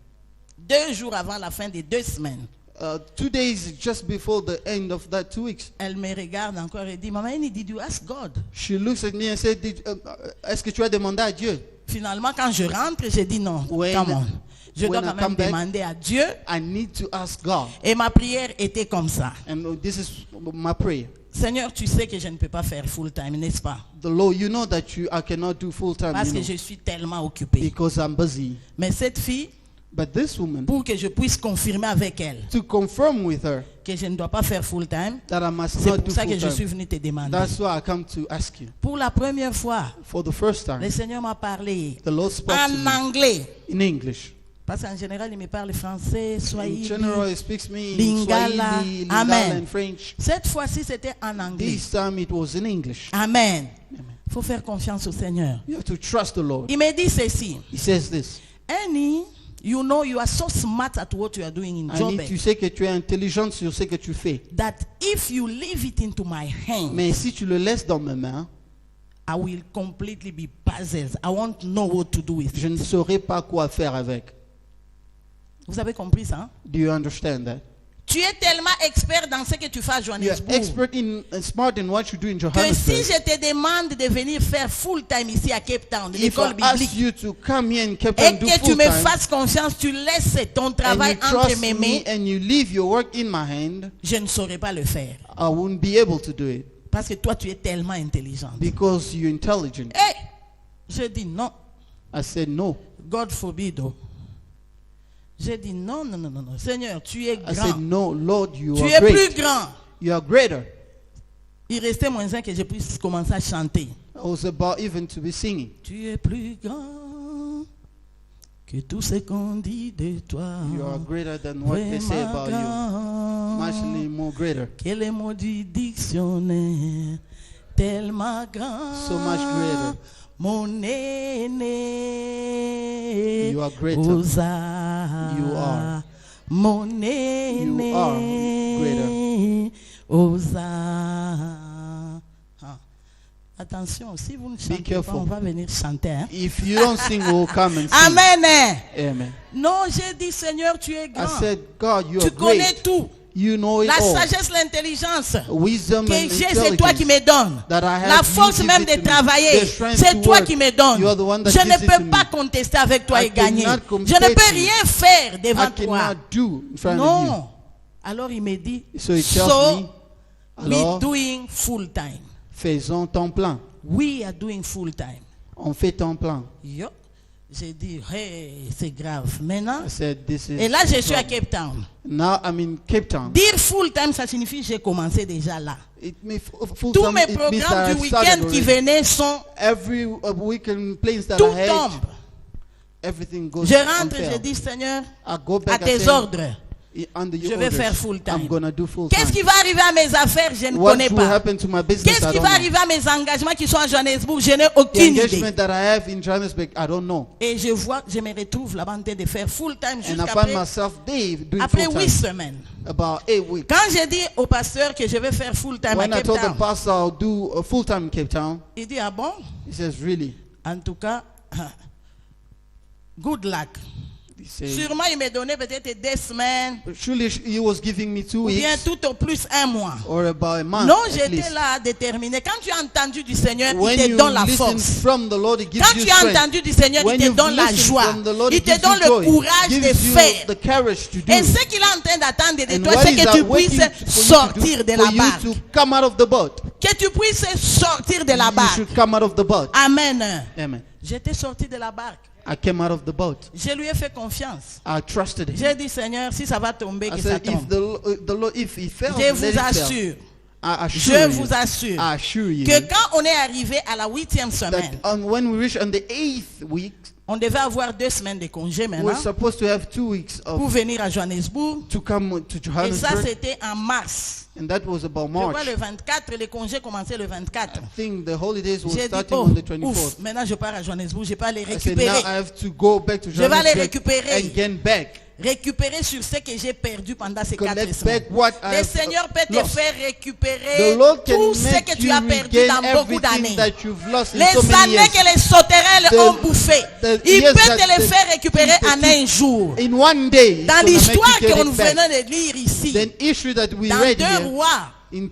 2 jours avant la fin des 2 semaines, 2 days just before the end of that 2 weeks, elle me regarde encore et dit, Maman, did you ask God? she looks at me and said, est-ce que tu as demandé à Dieu? Finalement, quand je rentre, j'ai dit non, When- come on. Je dois when I quand même come back, demander à Dieu. I need to ask God. Et ma prière était comme ça. And this is my prayer. Seigneur, tu sais que je ne peux pas faire full time, n'est-ce pas? The Lord, you know that I cannot do full time, Parce que je suis tellement occupé. because I'm busy. Mais cette fille, But this woman, pour que je puisse confirmer avec elle to confirm with her que je ne dois pas faire full time, that I must c'est not pour do ça que full je suis time, venu te demander. that's why I come to ask you. Pour la première fois, For the first le time, Seigneur m'a parlé the Lord spoke to en me anglais. in English. Parce qu'en général, il me parle français, In swahili. general, he speaks me in Lingala. Swahili, Lingala, Amen. and French. Cette fois-ci, c'était en anglais. This time it was in English. Amen. Il faut faire confiance au Seigneur. You have to trust the Lord. Il me dit ceci. He says this. Annie, you know you are so smart at what you are doing in Annie, tu Joburg sais que tu es intelligente sur ce que tu fais. that if you leave it into my hands, Mais si tu le laisses dans mes mains, I will completely be puzzled. I won't know what to do with je it. ne saurais pas quoi faire avec. Vous avez compris ça? Hein? Do you understand that? Tu es tellement expert dans ce que tu fais à You are Johannesburg expert in smart in what you do in que si Johannesburg. je te demande de venir faire full time ici à Cape Town, de If l'école I ask biblique, you to come here in Cape et Town do que tu full me time, fasses confiance, tu laisses ton and travail you entre trust mes me mains, and you leave your work in my hand, je ne saurais pas le faire. I won't be able to do it Parce que toi, tu es tellement intelligente. because you're intelligent. Et je dis non. I said no. God forbid. Oh. J'ai dit non, non, non, non, non. Seigneur, tu es I said grand. no, Lord, you Tu are es plus great. grand. You are greater. Il restait moins un que je puisse commencer à chanter. I was about even to be singing. Tu es plus grand que tout ce qu'on dit de toi. You are greater than what they say Vraiment about you. grand Muchly more greater. que les mots du dictionnaire. Tellement grand. So much greater. Mon aîné. You are greater. Osa. You are. Mon aîné. You are greater. Osa. Ah. Attention, si vous ne chantez pas, careful. on va venir chanter. Hein? If you don't sing, we'll come and sing. Amen. Amen. Non, j'ai dit, Seigneur, tu es I grand. said, God, you Tu are connais great. tout. You know it La all. sagesse, l'intelligence Wisdom que and j'ai, c'est toi qui me intelligence donnes. that I have, La you force give même it de to me. travailler, The strength c'est to toi work, qui me donnes. you are the one that Je gives ne it peux to pas me. contester avec toi I et gagner. cannot Je ne compete peux with rien faire devant I toi. cannot do in front of Non. Alors il me dit, So he tells so me, we alors, doing full time. faisons temps plein. We are doing full time. On fait temps plein. Yo. J'ai dit, hey, c'est grave. Maintenant, I said, this is et là je suis à problem. Cape Town. Now I'm in Cape Town. Dire full time, ça signifie j'ai commencé déjà là. It may full Tous time, mes it means programmes that du I've started week-end qui already. venaient sont Every weekend plans that tout I had, tombe. everything goes Je on rentre, fail. je dis Seigneur, I go à back tes I say, ordres. under your Je vais orders, faire full time. I'm gonna do full Qu'est-ce time. qui va arriver à mes affaires? Je ne What connais will pas. happen to my business? Qu'est-ce I qui don't va know. arriver à mes engagements qui sont à Johannesburg? Je n'ai The aucune idée. engagement that I have in Johannesburg, I don't know. Et je vois, je me retrouve là-bas en train de faire full time And I find myself there doing après full 8 time. semaines. About 8 weeks. Quand j'ai dit au pasteur que je vais faire full time à When I Cape told the Town, pastor I'll do a full time in Cape Town, il dit ah bon? he says, really? En tout cas, good luck. He said, Sûrement il m'a donné peut-être 2 semaines surely he was giving me 2 ou bien weeks tout au plus 1 mois. or about a month. Non, at j'étais least. là déterminé. Quand tu as entendu du Seigneur, When il te you donne la listen force. from the Lord, He gives Quand you tu as strength. entendu du Seigneur, When il te you've donne la listened joie. from the Lord, He Il te gives donne you le joy. courage Gives de you faire. the courage to do. Et ce qu'il est en train d'attendre de And toi, what c'est is que that tu waiting puisses for you to sortir do? de For la you barque. to come out of the boat. Que tu puisses sortir de la You barque. should come out of the boat. Amen. Amen. J'étais sorti de la barque. I came out of the boat. Je lui ai fait confiance. I trusted Him. J'ai dit, Seigneur, si ça va tomber, I que ça said, tombe. if the Lord, if He fails, Je let vous it fail. assure, I assure je you. vous assure I assure you que quand on est arrivé à la 8e that semaine, when we reach on the 8th week, on devait avoir 2 semaines de congé maintenant we're supposed to have 2 weeks pour of venir à Johannesburg. to come to Et ça, Johannesburg, c'était en mars. and that was about Je crois March. le 24, les congés commençaient le 24. I think the holidays were J'ai dit, starting oh, on the ouf, 24th. maintenant je pars à Johannesburg, je peux aller I said, now récupérer. I have to go back to Je vais aller Johannesburg récupérer. and get back. Récupérer sur ce que j'ai perdu pendant ces 4 Collect semaines. back what I Le have Seigneur peut te lost. faire The récupérer Lord can tout ce make que tu you as perdu regain dans beaucoup everything d'années. that you've lost in Les so many années years. que les sauterelles The- ont bouffé, the il years peut that te les the- faire récupérer the- en un jour. In one day, he's Dans gonna make you l'histoire get que nous it back. venons de lire ici, Then issue that we dans read 2 here rois, in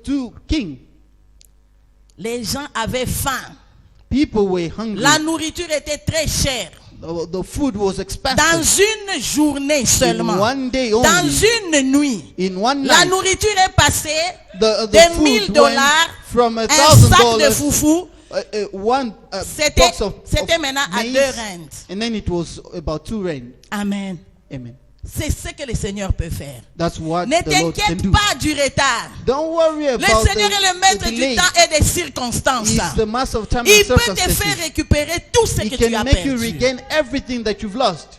2 Kings, les gens avaient faim. People were hungry. La nourriture était très chère. The food was expensive. Dans une journée seulement, In one day only, dans une nuit, in one la night, nourriture est passée the de food $1000, went from un sac de $1,000, foufou, one c'était box of maintenant à 2 maize, rentes. and then it was about 2 rand. Amen. Amen. C'est ce que le Seigneur peut faire. That's what Ne the Lord can t'inquiète do. pas du retard. Don't worry Le about Seigneur est le the maître du delay. temps et des circonstances. He's the master of time Il and peut te circumstances. faire récupérer tout ce He que tu as can make you perdu. regain everything that you've lost.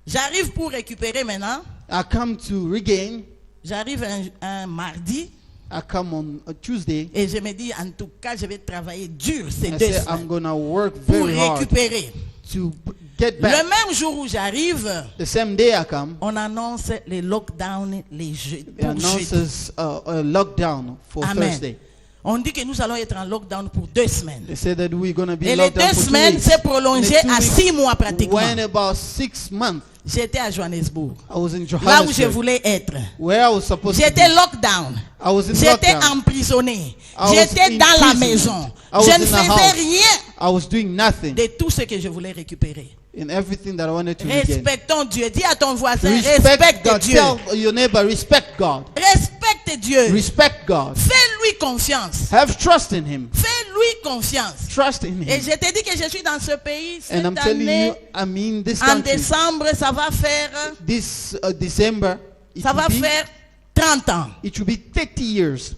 J'arrive pour récupérer maintenant. I come to regain. J'arrive un mardi I come on a Tuesday. et je me dis en tout cas je vais travailler dur ces I 2 say I'm semaines gonna work pour very hard récupérer. to get Le back. même jour où j'arrive, The same day I come, on annonce les lockdowns les jeudis. it announces a lockdown for Amen. Thursday. On dit que nous allons être en lockdown pour 2 semaines. They say that we're gonna be Et les locked 2 down for 2 semaines weeks. s'est prolongé And the 2 à weeks 6 mois pratiquement. went about 6 months. J'étais à Johannesburg, I was in là où je Johannesburg, voulais être. where I was supposed to J'étais be. lockdown. I was in J'étais lockdown. emprisonné. I was J'étais in dans la prison. maison. I was Je in ne the faisais house. rien I was doing nothing de tout ce que je voulais récupérer. in everything that I wanted to regain. Respectons Dieu. Dis à ton voisin, Respect respecte God. Dieu. Tell your neighbor, respect God. Respecte Dieu. Respect God. Fais-lui confiance. Have trust in Him. Fais-lui confiance. Trust in Et Him. je te dis que je suis dans ce pays And I'm cette telling année. you, I'm in this En country. décembre, ça va faire This December, ça va faire 30 ans. it will be 30 years.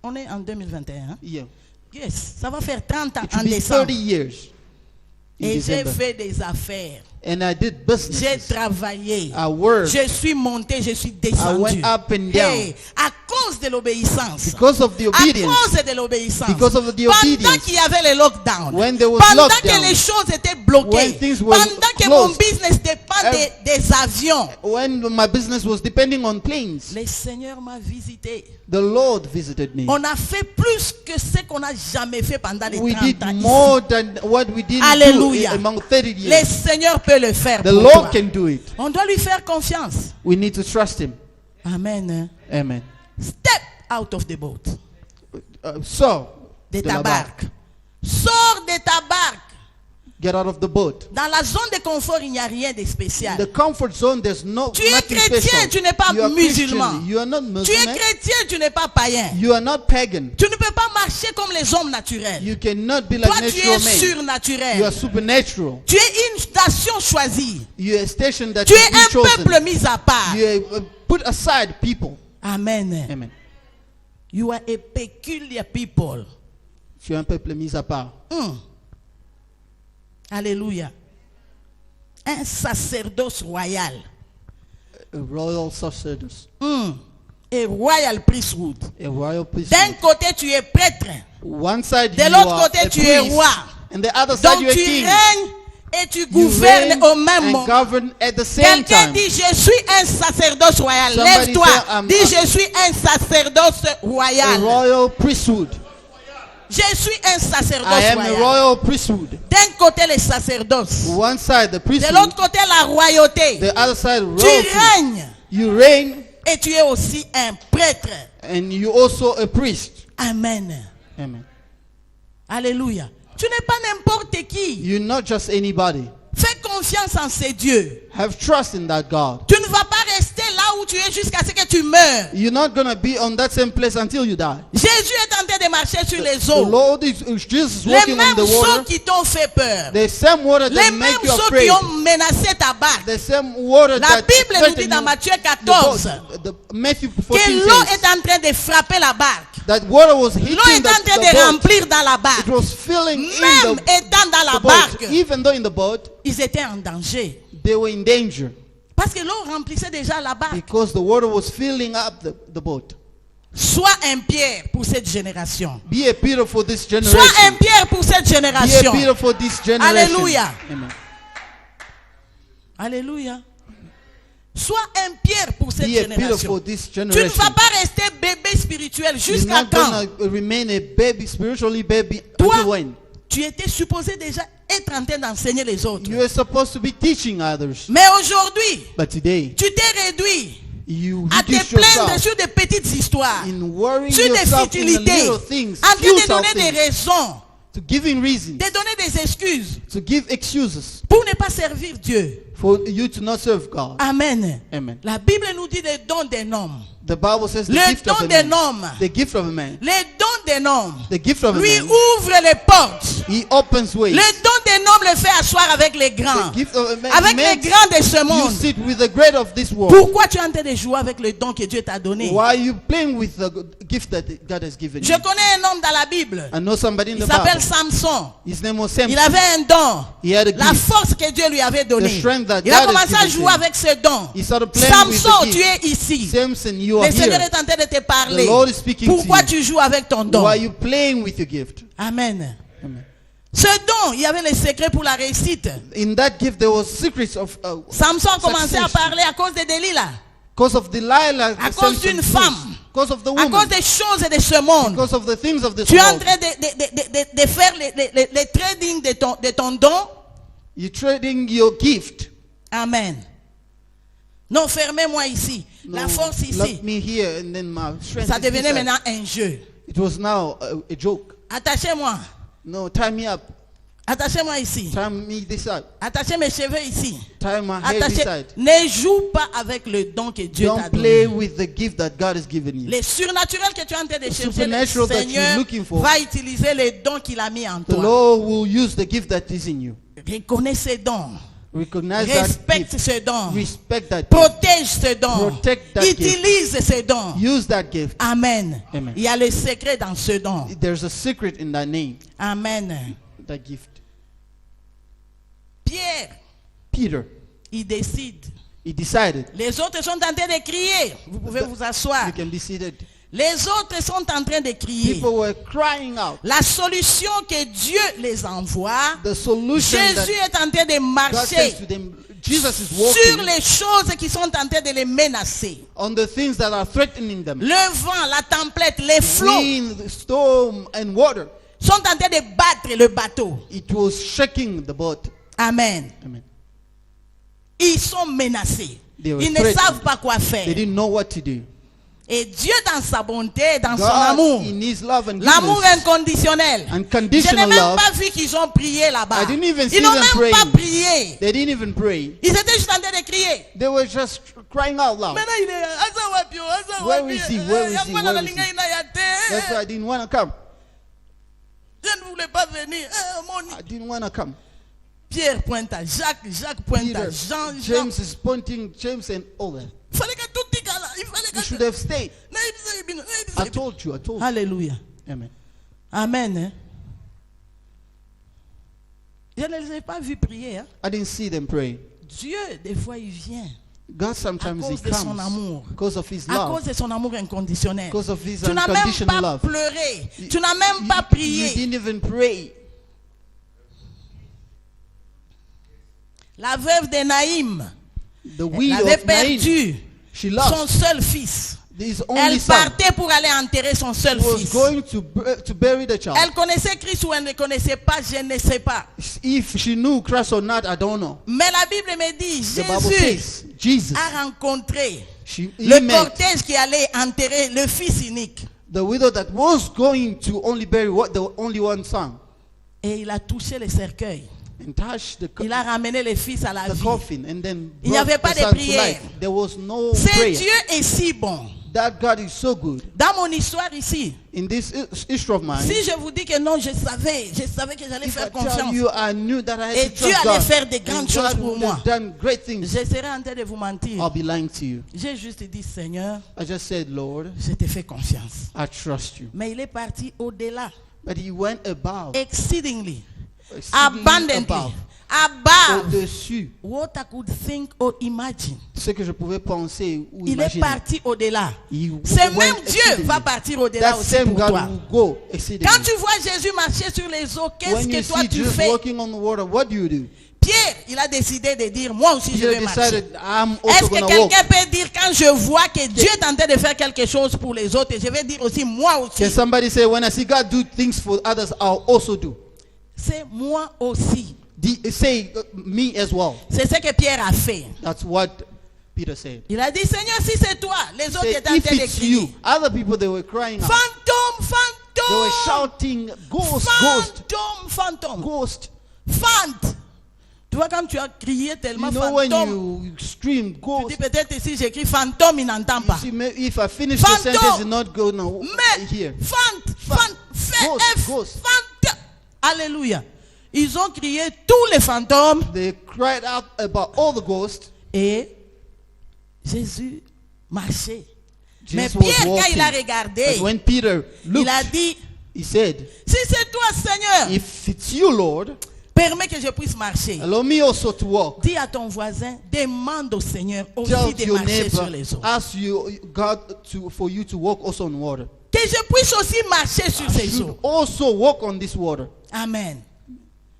On est en 2021. Yeah. Yes, ça va faire 30 ans It en will be décembre. 30 years in Et j'ai December. fait des affaires. And I did J'ai business. travaillé. I worked Je suis monté, je suis I descendu. went up and down. Hey, à cause de l'obéissance. because of the À obedience. cause de l'obéissance. Because of the Pendant obedience. qu'il y avait les lockdowns. When there was Pendant lockdown. que les choses étaient bloquées. When things were Pendant que mon closed. business dépend des avions. When my business was depending on planes, Le Seigneur m'a visité. the Lord visited me. On a fait plus que ce qu'on n'a jamais fait pendant les We 30 did ans ici. more than what we didn't Alléluia. do among 30 Le years. Seigneur peut le faire The pour Lord toi. can do it. On doit lui faire confiance. We need to trust Him. Amen. Amen. Step out of the boat. So, De de ta la barque. Sors de ta barque. get out of the boat. Dans la zone de confort, il n'y a rien de spécial. The comfort zone, there's no Tu es nothing chrétien, special. tu n'es pas You are musulman. Christian, you are not Tu es Muslim. chrétien, tu n'es pas païen. You are not pagan. Tu ne peux pas marcher comme les hommes naturels. You cannot be like Toi, tu natural es men. You surnaturel. are supernatural. Tu es une station choisie. You are a station that Tu you've es been un chosen. peuple mis à part. You are, put aside people. Amen. Amen. You are a peculiar people. Tu es un peuple mis à part. Alléluia. Un sacerdoce royal. A royal sacerdoce. A royal priesthood. A royal D'un priesthood. côté, tu es prêtre. One side De you l'autre are côté, a tu es priest, roi. and the other side Donc you are tu king. règnes et tu You gouvernes reign au même and moment. govern at the same Quelqu'un time. dit, je suis un sacerdoce royal. Somebody Lève-toi. say, I'm Dis, a- je suis un sacerdoce A royal. royal priesthood. Je suis un I sacerdoce am a royal. royal priesthood. D'un côté, le sacerdoce. One side the De priesthood, l'autre côté, la royauté. the other side Tu royalty. règnes You reign et tu es aussi un prêtre. and you also a priest. Amen. Amen. Alléluia. Tu n'es pas n'importe qui. You're not just anybody. Fais confiance en ces dieux. Have trust in that God. Tu ne vas pas rester là où tu es jusqu'à ce que tu meurs. You're not going to be on that same place until you die. Jésus est en train de marcher sur les The eaux. Lord is Jesus Les walking on mêmes the eaux water. qui t'ont fait peur. The same water Les that mêmes make you eaux afraid. qui ont menacé ta barque. The same water La that Bible nous dit threatened dans you. Matthieu The 14 boat- the Matthew que 14 l'eau says est en train de frapper la barque. that water was L'eau hitting est en train the de boat. remplir dans la barque. It was filling Même in the étant dans la boat. barque, Even though in the boat, ils étaient en danger. they were in danger Parce que l'eau remplissait déjà la barque. because the water was filling up the boat. Sois un Pierre pour cette génération. Be a Peter for this Sois un generation. Pierre pour cette Be a génération. Peter for this generation. Alléluia. Amen. Alléluia. Sois un Pierre pour cette Be a Peter génération. for this Tu ne generation. vas pas rester bébé spirituel You're jusqu'à not quand? going to remain a baby, spiritually baby, Toi, until when? tu étais supposé déjà être en train d'enseigner les autres. You are supposed to be teaching others. Mais aujourd'hui, But today, tu t'es réduit you à te reduce plaindre yourself sur des petites histoires, in worrying sur des yourself in the futilités, little things, en train de futile donner des things, raisons to giving reasons, de donner des excuses to give excuses pour ne pas servir Dieu. for you to not serve God. Amen. Amen. La Bible nous dit les dons d'un homme. The Bible says the Le gift of don a d'un man. homme. The gift of a man. Les dons d'un homme The gift of a lui man. ouvre les portes. He opens ways. Le don d'un homme le fait asseoir avec les grands. The gift of a man. Avec les makes grands de ce you monde. sit with the great of this world. Pourquoi tu es en train de jouer avec le don que Dieu t'a donné? Why are you playing with the gift that God has given Je you? connais un homme dans la Bible. I know somebody in Il the s'appelle Bible. Samson. His name was Il Samson. avait un don. He had a La gift. force que Dieu lui avait donnée. The strength that Il a God has commencé à given jouer him. avec ce don. He started playing Samson, with tu the es gift. ici. Samson, you are Le Seigneur here. est en train de te parler. The Lord is speaking Pourquoi to you. tu joues avec ton don? Why are you playing with your gift? Amen. Amen. Ce don, il y avait les secrets pour la réussite. In that gift, there was secrets of Samson commençait à success. parler à cause de Delilah, Because of Delilah, à cause d'une femme, because of the à woman, cause des choses de ce monde. because of the things of this Tu es en world. train de faire les trading de ton don. You're trading your gift. Amen. Non, fermez-moi ici. No, La force ici, left me here, and then my strength ça is devenait this side. maintenant un jeu. It was now a joke. Attachez-moi. No, tie me up. Attachez-moi ici. Tie me this side. Attachez mes cheveux ici. Tie my hair this Attachez. side. Ne joue pas avec le don que Dieu t'a Don't play donné. with the gift that God has given you. Les surnaturels que tu es en train de chercher, le supernatural that Seigneur you're looking for. va utiliser les dons qu'il a mis en The toi. Lord will use the gift that is in you. Reconnais ces dons. Recognize that Respecte gift. ce don. Respect that gift. Protège ce don. Protect that gift. Utilise ce don. Use that gift. Amen. Amen. Il y a le secret dans ce don. There's a secret in that name, Amen. that gift. Pierre, Peter, il décide. he decided. Les autres sont en train de crier. Vous pouvez vous asseoir. You can be seated. Les autres sont en train de crier. People were crying out. La solution que Dieu les envoie, The solution Jésus est en train de God marcher sends to them. Jesus is sur walking les choses qui sont en train de les menacer. on the things that are threatening them. Le vent, la tempête, les flots Wind, the storm, and water. sont en train de battre le bateau. It was shaking the boat. Amen. Amen. Ils sont menacés. They were Ils ne threatened. savent pas quoi They faire. didn't know what to do. Et Dieu, dans sa bonté, dans son God, amour, in His love and l'amour goodness, inconditionnel. Je n'ai unconditional même love, pas vu qu'ils ont prié là-bas. I didn't even see Ils n'ont them même pas praying. prié. they didn't even pray. Ils étaient juste en train de crier. They were just crying out loud. Maintenant, il est Asa wapi, Asa Where wapi. is he? Where is he? Yamwana Where na is he? linga ina ya te. That's why I didn't want to come. Je ne voulais pas venir. I didn't want to come. Pierre pointe à Jacques, Jacques pointe à Peter, Jean, Jean. James is pointing, James and all that. Il fallait que tout tika là. Il fallait You que should have stayed. Na ibisa ibino, na ibisa I ibino. told you, I told you. Alléluia. Amen. Amen. Hein? Je ne les ai pas vus prier. Hein? I didn't see them pray. Dieu, des fois, il vient God à sometimes He cause de son comes amour. because of His À love, cause de son amour inconditionnel. because of His Tu n'as même unconditional pas love. pleuré. Tu n'as même pas You prié. didn't even pray. La veuve de Naïm, The elle widow avait of Nain, perdu she son lost seul fils. his only Elle son. partait pour aller enterrer son seul Was fils. going to bury the child. Elle connaissait Christ ou elle ne connaissait pas, je ne sais pas. If she knew Christ or not, I don't know. Mais la Bible me dit, The Bible Jésus says Jesus. a rencontré He le met cortège qui allait enterrer le fils unique. the widow that was going to only bury the only one son, Et il a touché le cercueil. and touched Il a ramené le fils à la the vie. coffin, and then Il n'y avait brought pas the de son to prière. life. There was no C'est prayer. Dieu est si bon. That God is so good. Dans mon histoire ici, In this history of mine, si je vous dis que non, je savais que j'allais if I faire tell confiance. you, I knew that I Et had to Dieu trust allait God, faire de and grandes choses God pour would moi. have done great things. Je serais en train de vous mentir. I'll be lying to you. J'ai juste dit, Seigneur, I just said, Lord, je te fais confiance. I trust you. Mais il est parti au-delà. But he went above, Exceedingly, exceedingly abundantly, above, above au-dessus what I could think or imagine. ce que je pouvais penser ou Il est imaginer. parti au-delà. He C'est went même Dieu exceedingly. va partir au-delà That aussi same pour God toi. will go exceedingly. Quand tu vois Jésus marcher sur les eaux, qu'est-ce When you que toi see tu Jesus fais? walking on the water, what do you do? Pierre, il a décidé de dire, moi aussi je Peter vais marcher. decided, I'm Est-ce also que going to walk. quelqu'un peut dire, quand je vois que Dieu est en train de faire quelque chose pour les autres, je vais dire aussi, moi aussi. Can somebody say, when I see God do things for others, I'll also do? C'est moi aussi. Say, me as well. C'est ce que Pierre a fait. That's what Peter said. Il a dit, Seigneur, si c'est toi, les autres Say, étaient en if train de it's crier. you, other people, they were crying out. Fantôme, fantôme. They were shouting, ghost, ghost, Fantôme. ghost. Fant. Tu vois, quand tu as crié tellement You know when fantôme, you scream tu ghost, dis peut-être si j'écris fantôme, il n'entend you pas. see, if I finish the Phantom. sentence, it's not going to Mais hear. F, Ghost. fant. Alléluia. Ils ont crié tous les fantômes They cried out about all the ghosts. et Jésus marchait. Mais Jesus was Pierre, quand il a walking. regardé, But when Peter il looked, a dit, he said, si c'est toi, Seigneur, if it's you, Lord, permets que je puisse marcher. allow me also to walk. Dis à ton voisin, demande au Seigneur aussi Tell de your marcher sur neighbor, les eaux. ask God for you to walk also on water. Que je puisse aussi marcher sur You ces should eaux. also walk on this water. Amen.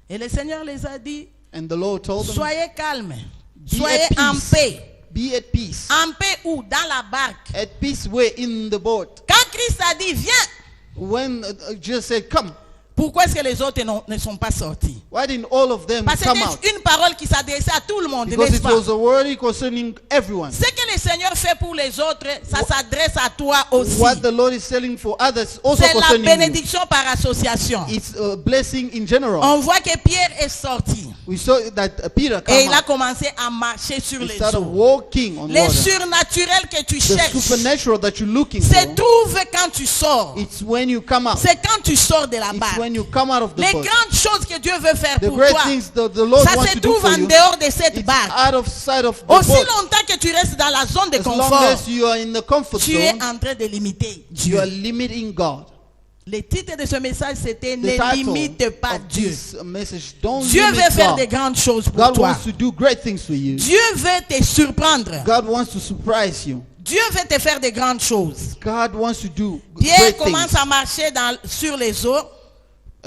Et le Seigneur les a dit, And the Lord told them, soyez calmes, Be soyez at en peace. paix. be at peace. En paix où? Dans la barque. At peace where in the boat. Quand Christ a dit, viens, When Jesus said, come, pourquoi est-ce que les autres ne sont pas sortis? why didn't all of them Parce que come out? c'est une parole qui s'adressait à tout le monde, Because n'est-ce it pas? was a word concerning everyone. Ce que le Seigneur fait pour les autres, ça s'adresse à toi aussi. What the Lord is selling for others also C'est la concerning you. bénédiction par association. It's a blessing in general. On voit que Pierre est sorti We saw that Peter et came il a out. commencé à marcher sur He les started eaux. walking on Les water. surnaturels que tu The cherches supernatural that you're looking se for, trouvent quand tu sors. it's when you come out. C'est quand tu sors de la It's barque. when you come out of the Les boat. grandes choses que Dieu veut faire The pour great toi, things that the Lord ça wants se to do trouve for en you, dehors de cette it's barque. out of sight of the Aussi boat. longtemps que tu restes dans la zone de As long confort, as you are in the comfort tu es zone, en train de limiter you Dieu. are limiting God. Le titre de ce message, c'était The Ne title limite pas of Dieu. this message, don't Dieu limit veut faire God. de grandes choses pour God toi. wants to do great things for you. Dieu veut te surprendre. God wants to surprise you. Dieu veut te faire de grandes choses. God wants to do Pierre great commence things. à marcher sur les eaux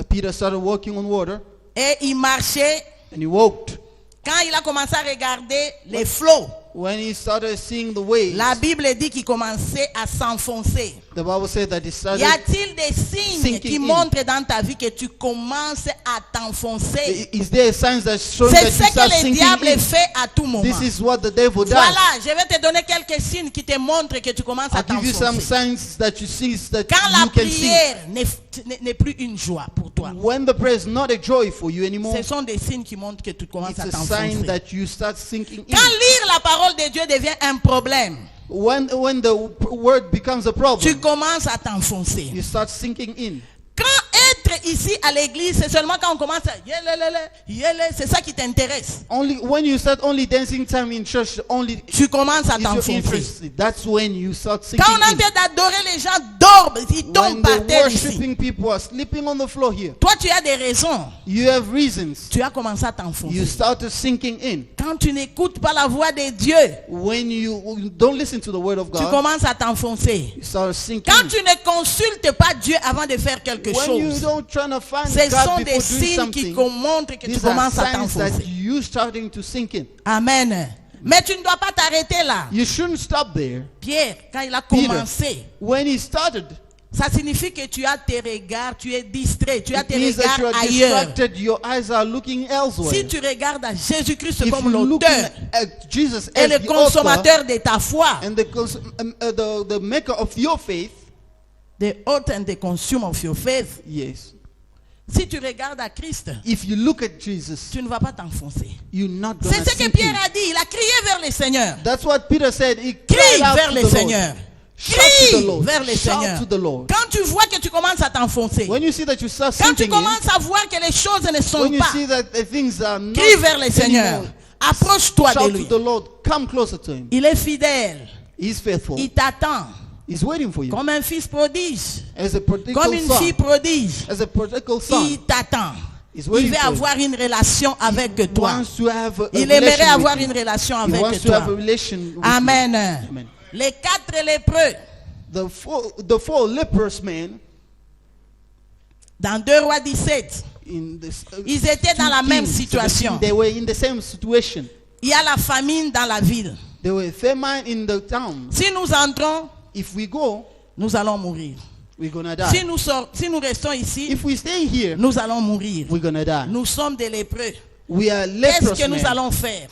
Peter started walking on water et il marchait. and he walked. Quand il a commencé à regarder les flots, When he started seeing the waves, la Bible dit qu'il commençait à s'enfoncer. the Bible said that he Y started. a-t-il des signes sinking qui in. montrent dans ta vie que tu commences à t'enfoncer? Is there signs that show C'est that you ce que start le sinking diable in? fait à tout moment. This is what the devil does. Voilà, je vais te donner quelques signes qui te montrent que tu commences à I'll give you some t'enfoncer. signs that you see that Quand la you can see. prière n'est plus une joie pour toi, When the prayer is not a joy for you anymore, ce sont des signes qui montrent que tu commences it's à a sign t'enfoncer. that you start sinking in. Quand lire la parole de Dieu devient un problème, When the word becomes a tu problem, commences à t'enfoncer. you start sinking in. Quand être ici à l'église, c'est seulement quand on commence à c'est ça qui t'intéresse. Only when you start only dancing time in church, only Tu commences à is your t'enfoncer. interest. That's when you start sinking Quand on est en in. train d'adorer, les gens dorment, ils When tombent par the terre ici. worshiping people are sleeping on the floor here, Toi, tu as des raisons. you have reasons. Tu as commencé à You t'enfoncer. started sinking in. Quand tu n'écoutes pas la voix de Dieu, When you don't listen to the word of tu God, commences à t'enfoncer. you start sinking Quand in. tu ne consultes pas Dieu avant de faire quelque When you chose, don't try to find ce God sont before des doing signes qui something, montrent que tu these are commences à signs that t'enfoncer. you starting to sink in. Amen. Mais tu ne dois pas t'arrêter là. You shouldn't stop there. Pierre, quand il a Peter, commencé, when he started, ça signifie que tu as tes regards, tu es distrait, tu as it tes means that you regards are ailleurs. distracted. Your eyes are looking elsewhere. Si tu regardes à Jésus-Christ If comme you're looking l'auteur at Jesus et as le the author consommateur de ta foi, and the maker of your faith, the author and the consumer of your faith, yes. si tu regardes à Christ, If you look at Jesus, tu ne vas pas t'enfoncer. you're not going C'est to ce que sink Pierre in. a dit. Il a crié vers le Seigneur. That's what Peter said. He Crie cried out vers to le the Lord. Seigneur. Shout to the Crie Lord. vers le Shout Seigneur. to the Lord. Quand tu vois que tu commences à t'enfoncer, When you see that you start quand tu sinking in, commences à voir que les choses ne sont when you pas, see that the things are not crie vers le Seigneur. anymore, Approche-toi de shout to lui. the Lord. Come closer to him. Il est fidèle. He's faithful. Il t'attend He's waiting for you. comme un fils prodige, As a prodigal comme une son. fille prodige. As a prodigal son. Il t'attend. He's Il waiting veut for you. avoir une relation avec He toi. wants to have a Il aimerait relation avoir with une you. relation He wants avec to have a toi. relation with you. Amen. Amen. Les 4 lépreux, The four lepers men dans 2 Rois 17, in this, ils étaient dans la même Kings, situation. they were in the same situation. Il y a la famine dans la ville. There were famine in the town. Si nous entrons, If we go, nous allons mourir. we're gonna Si die. si nous restons ici, If we stay here, nous allons mourir. we're gonna die. Nous sommes des lépreux. We are Qu'est-ce leprous que nous men. allons faire?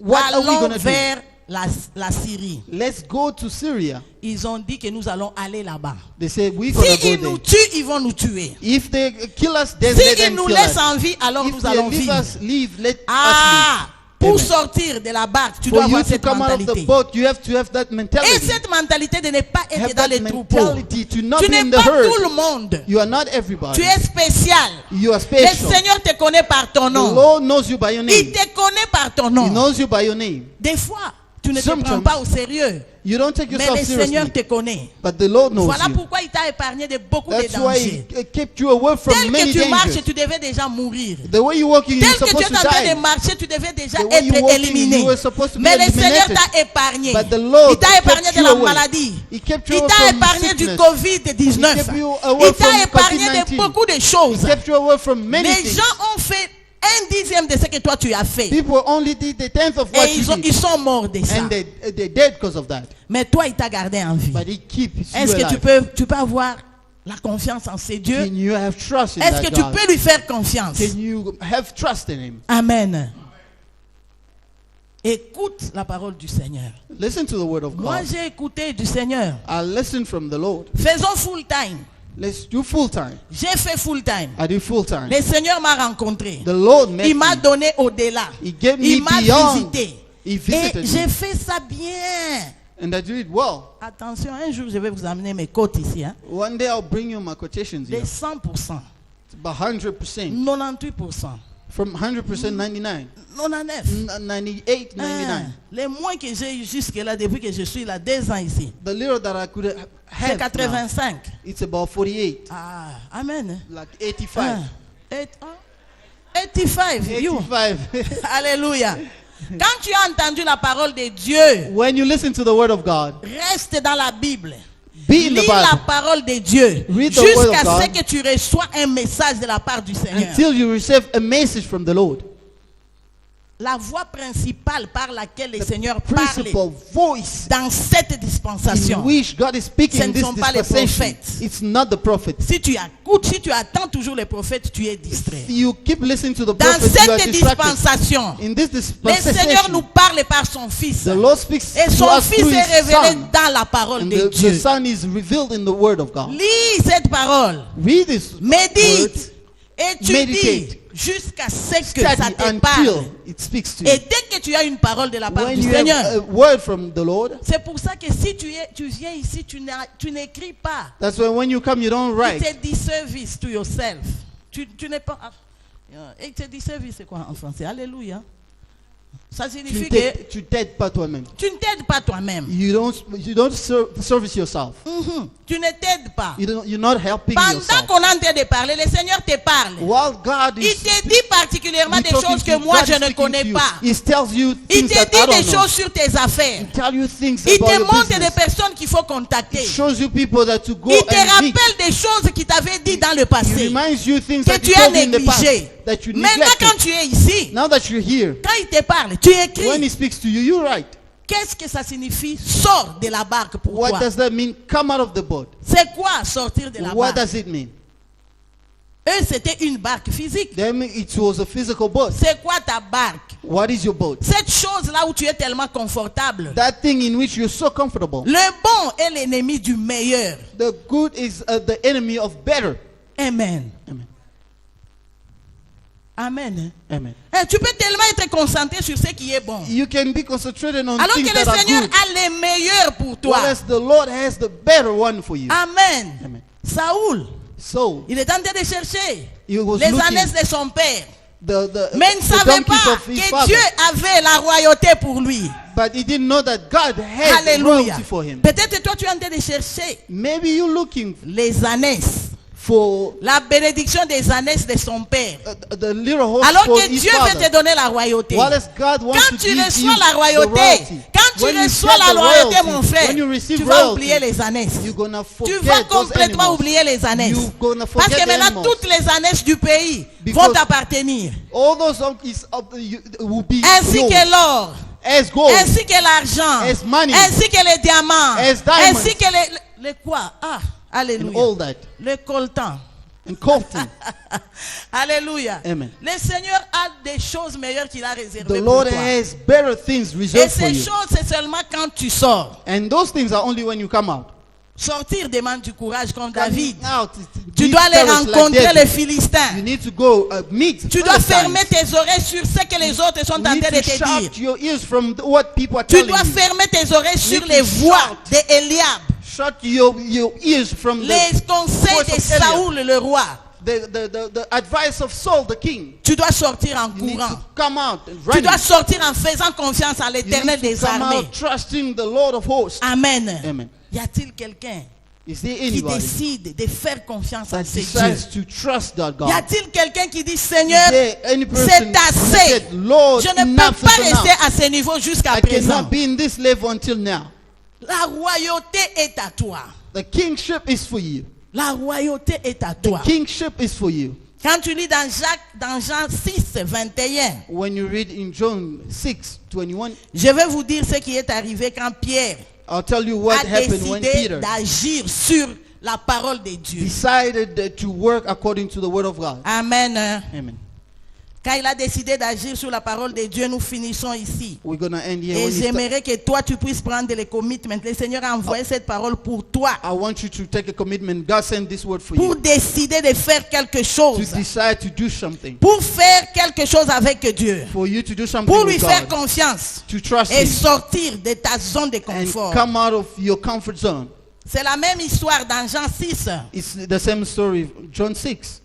What are we Allons gonna do? vers la Syrie. Let's go to Syria. Ils ont dit que nous allons aller là-bas. They say we're gonna Si go ils nous there. tuent, ils vont nous tuer. If they kill us, then let Si ils them nous kill laissent us. en vie, alors If nous they allons leave vivre. us, let Ah, us pour Amen. sortir de la barque, tu live. dois For you avoir to cette come out of the mentalité. boat, you have to have that Et mentality. cette mentalité de ne pas être Have dans that les troupeaux. mentality to not Tu be in n'es the pas tout le herd. monde. You are not everybody. Tu es spécial. You are Le special. Seigneur te connaît par ton The nom. Lord knows you by your Il name. te connaît par ton He nom. knows you by your name. Des fois, tu ne te Sometimes, prends pas au sérieux. You don't take Mais yourself le Seigneur seriously, te connaît. but the Lord knows Voilà you. pourquoi il t'a épargné de beaucoup de That's why dangers. He kept you away from Tel que many tu marches, dangers. tu devais déjà mourir. The way you're walking, Tel you're que tu supposed es en to train die. de marcher, tu devais déjà The way you're être walking, éliminé. you were supposed to be Mais le Seigneur eliminated. t'a épargné. But the Lord Il t'a kept épargné de you la away. maladie. He kept you Il away t'a from épargné du sickness. Covid-19. He kept you away Il t'a from épargné de COVID-19. beaucoup de choses. He kept you away from many Les things. gens ont fait 1/10 de ce que toi tu as fait. People only did the 10th of what Et you ils did. sont morts de ça. And they're dead because of that. Mais toi, il t'a gardé en vie. But He keeps Est-ce you que alive. tu peux avoir la confiance en ces dieux? Can you have trust in Est-ce that que tu God? peux lui faire confiance? Can you have trust in Him? Amen. Écoute la parole du Seigneur. Listen to the word of Moi, God. j'ai écouté du Seigneur. I listen from the Lord. Faisons full time. Let's do full time. J'ai fait full time. I do full time. Le Seigneur m'a rencontré. The Lord met Il m'a me. donné au-delà. He gave me Il m'a beyond. visité. He Et visited j'ai me. fait ça bien. And I do it well. Attention, un jour, je vais vous amener mes côtes ici. Hein, One day I'll bring you my quotations de here. 100%. It's about 100%. 98%. From 100%, 99. 99. 98, 99. Les moins que j'ai eu jusque-là, depuis que je suis là, 2 ans ici, The little that I could c'est have now, 85. it's about 48. Ah, amen. Like 85. 85, you. 85. Alléluia. Quand tu as entendu la parole de Dieu, When you listen to the word of God, reste dans la Bible. be in the Lis la Bible parole de Dieu Read the word of jusqu'à God. ce que tu reçois un message de la part du Seigneur. until you receive a message from the Lord. La voix principale par laquelle le The Seigneur parle principal voice dans cette in dispensation. which God is speaking Ce in ne this sont pas les dispensation, prophètes. it's not the prophet. Si tu écoutes, si tu attends toujours les prophètes, tu es distrait. If you keep listening to the Dans prophet, you are cette distracted. dispensation, In this le Seigneur nous dispensation, parle par son Fils. the Lord speaks Et to son us Fils through est His révélé Son, dans la parole and de the Dieu. Son is revealed in the Word of God. Lis cette parole. Read this word, Médite. Étudie meditate, jusqu'à ce que ça study te parle. until it speaks to Et you. dès que tu as une parole de la part When du you have Seigneur, a word from the Lord, c'est pour ça que si tu viens ici, tu n'écris pas. that's when you come, you don't write. It's a disservice to yourself. Tu n'es pas. It's a disservice, c'est quoi en français? Alléluia. Ça signifie que Tu t'aides pas toi-même. tu ne t'aides pas toi-même. You don't service yourself. Tu ne t'aides pas. You're not helping Pendant yourself. qu'on est en train de parler, le Seigneur te parle. While God Il is te dit particulièrement des choses que moi je ne connais pas. He tells you Il things te that I dit don't des know. choses sur tes affaires. He tells you things Il about te your montre des business. personnes qu'il faut contacter. It shows you people that to go Il te and meet. rappelle des choses qu'il t'avait dit dans le He passé. reminds you things Que that tu he as told you in the past négligé. that you Maintenant, quand neglected. tu es ici, Now that you're here, quand il te parle, tu when écris. he speaks to you, you write. Qu'est-ce que ça signifie? Sors de la barque pour What toi. does that mean? Come out of the boat. C'est quoi sortir de la What barque? does it mean? Eux, c'était une barque physique. Then it was a physical boat. C'est quoi ta barque? What is your boat? Cette chose-là où tu es tellement confortable. That thing in which you're so comfortable. Le bon est l'ennemi du meilleur. The good is the enemy of better. Amen. Amen. Amen. Amen. Tu peux tellement être concentré sur ce qui est bon. You can be concentrated on Alors things que le that are Seigneur good. a les meilleurs pour toi. Whereas the Lord has the better one for you. Amen. Amen. Saoul, So il est en train de chercher he was les looking ânnesses de son père. the Mais il ne savait donkeys pas of his que father. Dieu avait la royauté pour lui. But he didn't know that God had Alléluia. royalty for him. Peut-être toi tu es en train de chercher Maybe you're looking les ânesses. for La bénédiction des ânesses de son père. the little horse Alors for que his Dieu veut te father. donner la royauté. Whereas God wants Quand to tu give reçois you la the royauté, royalty. quand tu When you reçois get la the royauté, royalty, mon frère, when you receive tu vas royalty, oublier les ânesses. you're gonna Tu forget vas those complètement animals. oublier les ânesses. You're gonna Parce forget que the maintenant, animals. toutes les ânesses du pays Because vont t'appartenir. All those donkeys will be Ainsi yours. que l'or, As gold, ainsi que l'argent, as money, ainsi que les diamants, as diamonds, ainsi que les quoi? Ah, and alléluia. all that. Le coltan. in Colton. Alléluia. Amen. Le Seigneur a des choses meilleures qu'il a réservées The pour Lord toi. has better things Et reserved for ces you. choses, c'est seulement quand tu sors. And those things are only when you come out. Sortir demande du courage comme Coming David. out, Tu be dois aller courage like rencontrer David. les Philistins. You need to go meet Tu dois Philistines. fermer tes oreilles sur ce que les autres sont en You train need de to te shout dire. your ears from what people are Tu telling dois you. fermer tes oreilles sur need les to voix shout. d'Eliab, Shut your ears from les conseils voice de of Eliab. Saoul le roi. the advice of Saul the king. Tu dois sortir en You need courant. to come out and Tu running. dois sortir en faisant confiance à You l'Éternel need des to come armées. out trusting the Lord of hosts. Amen. Amen. Y a-t-il quelqu'un Is there qui anybody décide de faire confiance à that ce Dieu? decides to trust that Y God? a-t-il quelqu'un qui dit Is Seigneur, there any person c'est who assez. said, Lord, Je ne peux enough pas is rester enough. à ce niveau jusqu'à I présent. cannot be in this level until now. La royauté est à toi. The kingship is for you. La royauté est à toi. Kingship is for you. Quand tu lis dans Jean 6, 21, When you read in John 6:21, je vais vous dire ce qui est arrivé quand Pierre I'll tell you what a happened when décidé Peter d'agir sur la parole de Dieu. decided to work according to the word of God. Amen. Amen. Quand il a décidé d'agir sur la parole de Dieu, nous finissons ici. We're going to end here. Et When he j'aimerais que toi, tu puisses prendre les commitments. Le Seigneur a envoyé cette parole pour toi. I want you to take a commitment. God sent this word for Pour you. décider de faire quelque To chose. decide to do something. Pour faire quelque chose avec Dieu. For you to do something Pour lui with faire God. confiance. To trust Et Him. sortir de ta zone de And confort. come out of your comfort zone. C'est la même histoire dans Jean 6. It's the same story. John 6.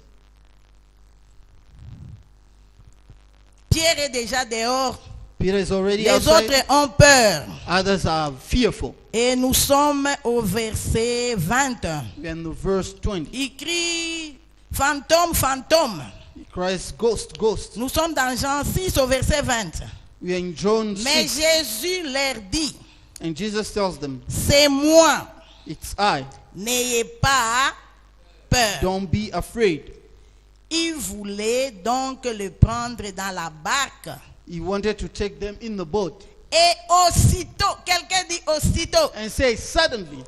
Pierre est déjà dehors. Peter is already Les outside. autres ont peur. Others are fearful. Et nous sommes au verset 20. And the verse 20. Il crie fantôme, fantôme. Christ, ghost, ghost. Nous sommes dans Jean 6 au verset 20. We are in John Mais 6. Jésus leur dit, And Jesus tells them, c'est moi. it's I. N'ayez pas peur. Don't be afraid. Il voulait donc le prendre dans la barque. He wanted to take them in the boat. Et aussitôt, quelqu'un dit aussitôt, And say, suddenly,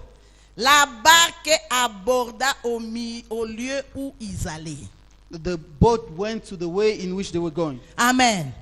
la barque aborda au lieu où ils allaient. the boat went to the way in which they were going. Amen.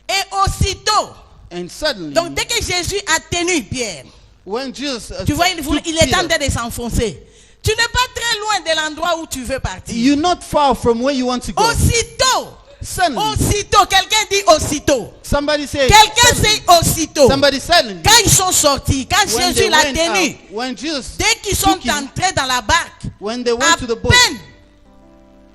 Et aussitôt, And suddenly, donc dès que Jésus a tenu Pierre, when Jesus tu vois, took il est en Peter, train de s'enfoncer. Tu n'es pas très loin de l'endroit où tu veux partir. you're not far from where you want to go. Aussitôt, Suddenly, aussitôt, quelqu'un dit aussitôt. somebody say, Quelqu'un suddenly. dit aussitôt. Somebody suddenly, Quand ils sont sortis, quand when Jésus they l'a went tenu, out, when Jesus dès qu'ils sont took him, entrés dans la barque, when they à went to the boat, peine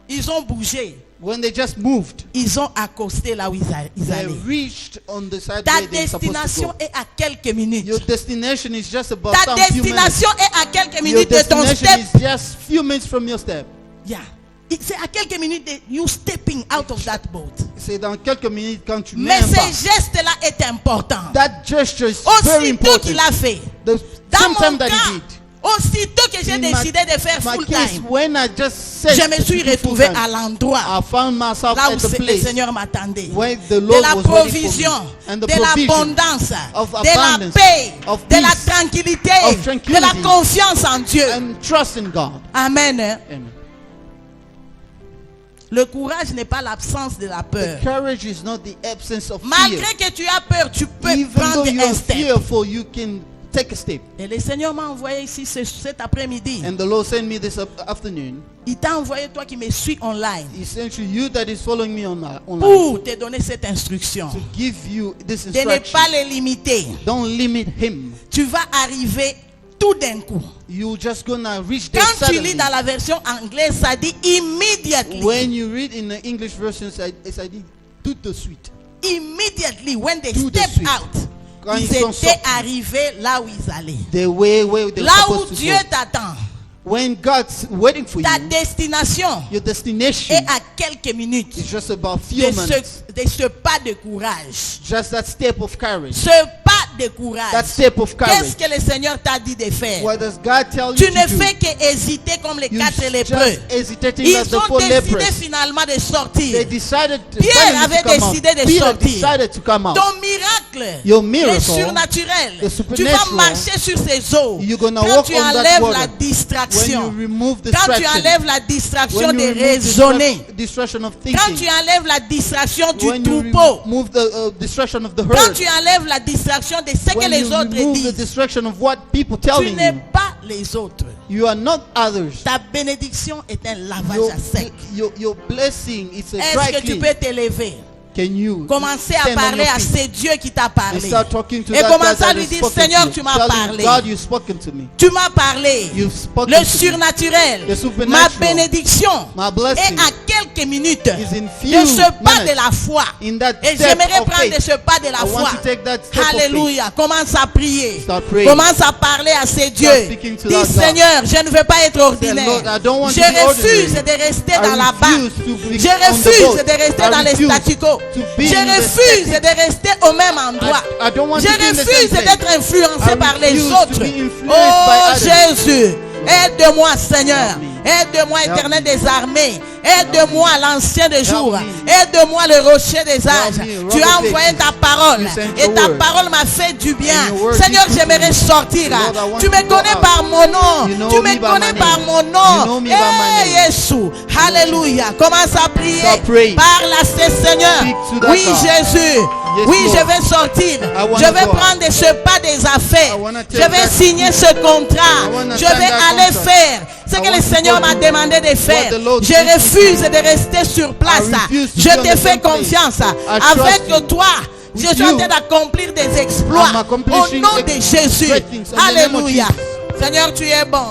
ils ont bougé, when they just moved, ils ont accosté là où ils they allaient. reached on the side Ta where they're supposed to destination go. est à quelques minutes. Your destination is just about Ta some few minutes. destination est à quelques Your minutes de ton destination step. is just few minutes from your step. Yeah. C'est à quelques minutes de you stepping out of that boat. C'est dans quelques minutes quand tu mets Mais un pas. ce geste-là est important. That gesture is very Aussitôt important. qu'il a fait, The dans same mon time that cas, he did. aussitôt que j'ai In décidé de faire my full case, time, when I just said je me suis to do retrouvé full time, à l'endroit I found myself là où at the le place Seigneur m'attendait. where the De Lord la was waiting for provision, me. And the de provision l'abondance, of de la abundance, paix, of de la peace, tranquillité, of de tranquility, la confiance en Dieu. and trust in God. Amen. Amen. Le courage n'est pas l'absence de la peur. Courage is not the absence of fear. Malgré que tu as peur, tu peux Even though prendre you un are step. fearful, you can take a step. Et le Seigneur m'a envoyé ici cet après-midi. And the Lord sent me this afternoon. Il t'a envoyé toi qui me suis online He sent you that is following me online pour te donner cette instruction. to give you this De ne instruction. pas les limiter. Don't limit him. Tu vas arriver tout d'un coup. You're just gonna reach there Quand tu suddenly. lis dans la version anglaise, ça dit immediately. When you read in the English version, it's I did tout de suite. Immediately, when they Tout de step suite. out, Quand ils ils sont étaient sortis. arrivés là où ils allaient. The way where they're Là où supposed to Dieu go. t'attend, When God's waiting for ta you, destination your destination est à quelques minutes is just about de few minutes. ce pas de courage. Just that step of courage. Ce pas de courage. that step of courage. Qu'est-ce que le Seigneur t'a dit de faire? What does God tell Tu you ne to do? fais qu'hésiter comme les You 4 lépreux. just hesitating as Ils the ont 4 décidé lepers. finalement de sortir. They decided to, Pierre finally avait to come out. décidé de Peter sortir. decided to come out. Ton miracle, Your le miracle, surnaturel, the tu vas supernatural, marcher sur ces eaux. you're gonna Quand walk tu on that enlèves water. la When distraction, you remove quand tu distraction, enlèves la distraction when de you remove raisonner, distraction of quand thinking, tu enlèves la distraction du when you troupeau, remove the distraction of the quand herd, tu enlèves la distraction de ce que when les you autres remove the disent, distraction of what people tu telling n'es you, pas les autres. you are not others. Ta bénédiction est un lavage Your, à sec. your blessing is a Est-ce dry que tu clean. peux t'élever? Can you Commencer à stand on parler your à feet ce Dieu qui t'a and parlé. start talking to Et that commencer God à that lui has dire, spoken Seigneur, to you. tu m'as Tell him, parlé. God, you've spoken to me. Tu m'as parlé. You've spoken Le to me. surnaturel, The supernatural, ma bénédiction my est blessing à quelques minutes is in de few ce pas minutes. de la foi. In that Et step j'aimerais of prendre faith. ce pas de la I foi. want to take that step of faith. Alléluia. Commence à prier. Start praying. Commence à parler à ces dieux. speaking to Dis, that God. Seigneur, je ne veux pas être ordinaire. Lord, I don't want Je to be refuse ordinary. de rester I dans la refuse barque. to be Je on the refuse boat. de rester I dans les refuse statu quo. to be Je in the refuse static. de rester au même endroit. I don't want Je to be in the refuse same place. d'être influencé I par les refuse to autres. be influenced Oh by others. Jésus, aide-moi Seigneur. Aide-moi Help Éternel me. des armées. Aide-moi l'ancien des jours. me. Aide-moi le rocher des âges. me. Tu as Rock of envoyé Ages. ta parole. You sent Et your ta word. parole m'a fait du bien. And your word Seigneur, did good j'aimerais to me. sortir. Lord, I want Tu to me go connais out. par mon nom. You know Tu me me by connais my par name. mon You nom. know me by my Eh, name. Jésus. Alléluia. Commence à prier. Start praying. Parle à ce Seigneur. Speak to that Oui, God. Jésus. Yes, Oui, Lord. je vais sortir. I wanna Je vais go out. prendre ce pas des affaires. I wanna take Je vais that- signer ce contrat. I wanna Je sign vais that aller contract. faire ce I que want le to Seigneur go m'a do demandé de faire. what the Lord Je told me to refuse de rester sur place refuse to Je be on te the fais same place. confiance. I trust Avec you. toi, je With suis en you, train d'accomplir des exploits. I'm Au accomplishing nom de Jésus. great things in the name of Alléluia. Jesus. Seigneur, tu es bon.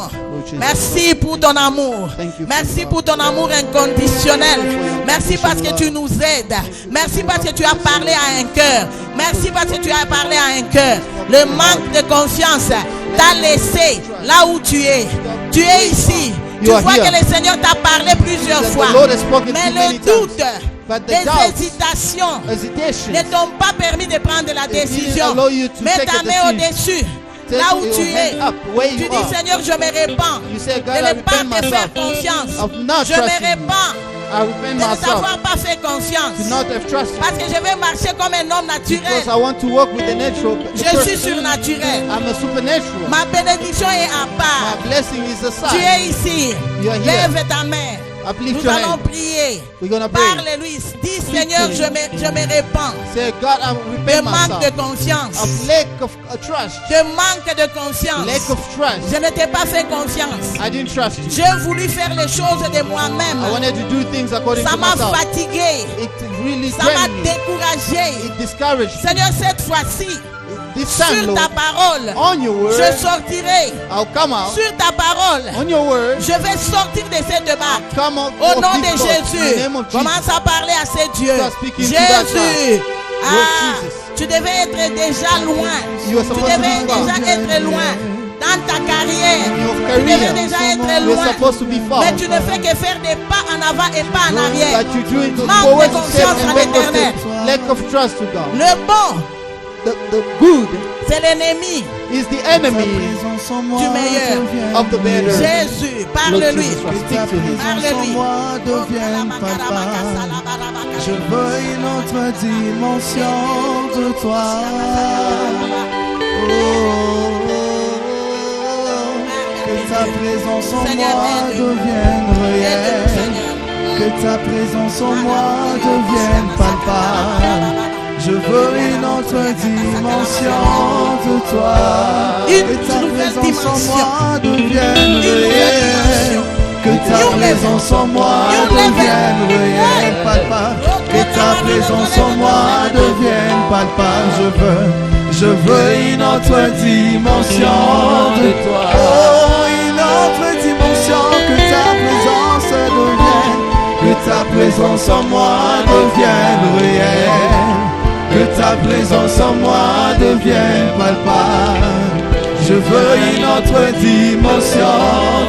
Jesus. Merci pour ton amour. Thank you for Merci your pour ton amour inconditionnel. Merci parce que tu nous aides. Merci parce que tu as parlé à un cœur. Merci parce que tu as parlé à un cœur. Le manque de confiance t'a laissé là où tu es. Tu es ici. Tu You are vois here. que le Seigneur t'a parlé plusieurs That the fois. Lord has spoken Mais to many le doute, But the les doubts, hésitations hesitation, ne t'ont pas permis de prendre la didn't décision. allow you to Mets take ta a main decision. au-dessus. Take Là où your tu es, hand up, where tu you dis are. Seigneur, je me répands You say, God, de I ne pas repent te faire myself confiance. of not Je me trusting you. répands I repent de ne myself t'avoir pas fait confiance. to not have trusted Parce que je vais marcher comme un homme naturel. because I want to work with the natural Je suis person. surnaturel. I'm a supernatural. Ma bénédiction est à part. My blessing is a Tu sign. es ici. You are here. Lève ta main. Uplift Nous your allons hand. prier. We're gonna pray. Parle-lui. Dis Seigneur, to je me répands Say, God, I de repent manque de myself confiance. of lack of trust. De manque de confiance. Lack of trust. Je ne t'ai pas fait confiance. I didn't trust you. J'ai voulu faire les choses de moi-même. I wanted to do things according Ça to m'a myself. fatigué. It really Ça m'a drained me. découragé. It discouraged me. Seigneur, cette fois-ci, This time, sur Lord, ta parole, on your word, je sortirai. I'll come out. Sur ta parole, On your word, je vais sortir de cette barque. come out Au of nom de this boat. In the Jésus, name of Jesus. commence à parler à ces dieux. Start speaking to that Jésus, Jesus. tu devais être déjà loin. You are Tu supposed to devais be far. déjà être loin dans ta carrière. Your Tu devais career, déjà être you're loin. supposed to be far. Mais tu ne fais que faire des pas en avant et pas en arrière. That you're doing the Manque forward de steps confiance and en backward l'Éternel. steps. Lack of trust to God. Le bon, The good c'est l'ennemi is the enemy du meilleur. of the better. Jésus, Lord parle-lui. Jesus Christ, speak to him. Parle-lui. moi devienne papa. Je veux une autre dimension de toi. Que ta présence en Seigneur, moi aide-nous. devienne Aide-nous, réelle. Seigneur. Que ta présence en moi devienne palpable. Je veux une autre dimension de toi. Que ta nouvelle présence en dimension. moi devienne nouvelle réelle. dimension. Que ta présence en moi devienne réelle, palpable. Que ta présence en moi devienne palpable. Je veux une autre dimension de toi. Oh, une autre dimension, que ta présence devienne. Que ta présence en moi devienne réelle. Que ta présence en moi devienne palpable. Je veux une autre dimension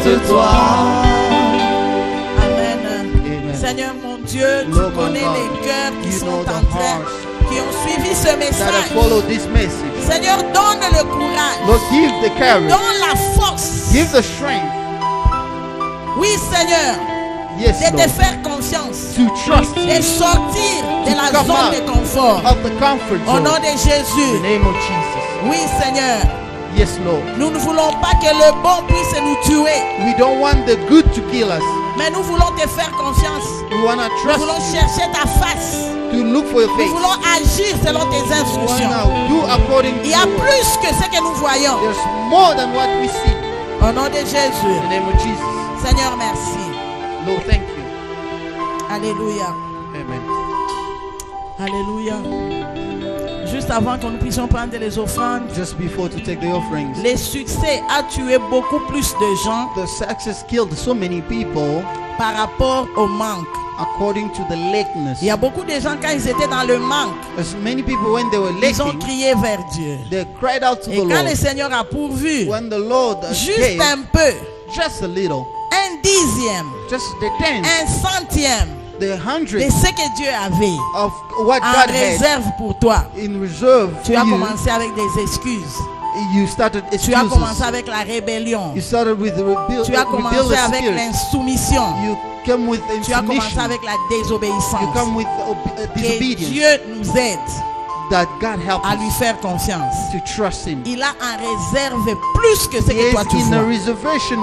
de toi. Amen. Seigneur mon Dieu, tu Lord my connais God, les cœurs qui you sont know en the train hearts qui ont suivi ce that have message. followed this message. Seigneur, donne le courage, Lord, give the courage, donne la force. give the strength, Oui, Seigneur, yes, de te Lord, faire confiance, to trust de you sortir de la come zone out de confort. of the comfort Au nom zone. de In the Jésus. name of Jesus. Oui, Seigneur. Yes, Lord. Nous ne voulons pas que le bon puisse nous tuer, We don't want the good to kill us. mais nous voulons te faire confiance. We want to Nous trust voulons you, chercher ta face. to look for your Nous face. voulons agir selon tes We instructions. want to do according to Il y a your word. plus que ce que nous voyons. There's more than what we see. Au nom de In Jésus. the name of Jesus. Seigneur, merci. Lord, thank you. Alléluia. Amen. Alléluia. Juste avant que nous puissions prendre les offrandes, Just before to take the offerings, le succès a tué beaucoup plus de gens the success killed so many people par rapport au manque. according to the lateness. Il y a beaucoup de gens, quand ils étaient dans le manque, As many people, when they were ils ont lacking, crié vers Dieu. they cried out to Et the quand le Lord. Seigneur a pourvu, When the Lord juste gave un peu, just a little, un dixième, just the tenth, un centième the de hundredth ce que Dieu avait of what en God had réserve pour toi, in reserve for tu as you, commencé avec des excuses. you started Tu as commencé excuses. avec la rébellion. You started with the Tu as commencé rebellious avec spirit. l'insoumission. You come with Tu as commencé insubmission. avec la You désobéissance. come with Que disobedience. Dieu nous aide That God help à lui us faire confiance. to trust Him. Il a en réserve plus que ce He que toi is tu in a vois. reservation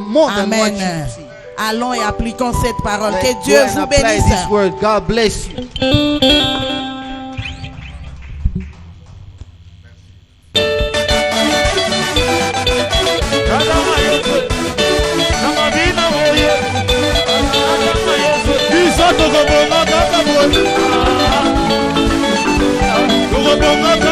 more than what Amen. you see. Allons et appliquons cette parole. Let's Que go Dieu and vous apply bénisse. this word. God bless you. Nous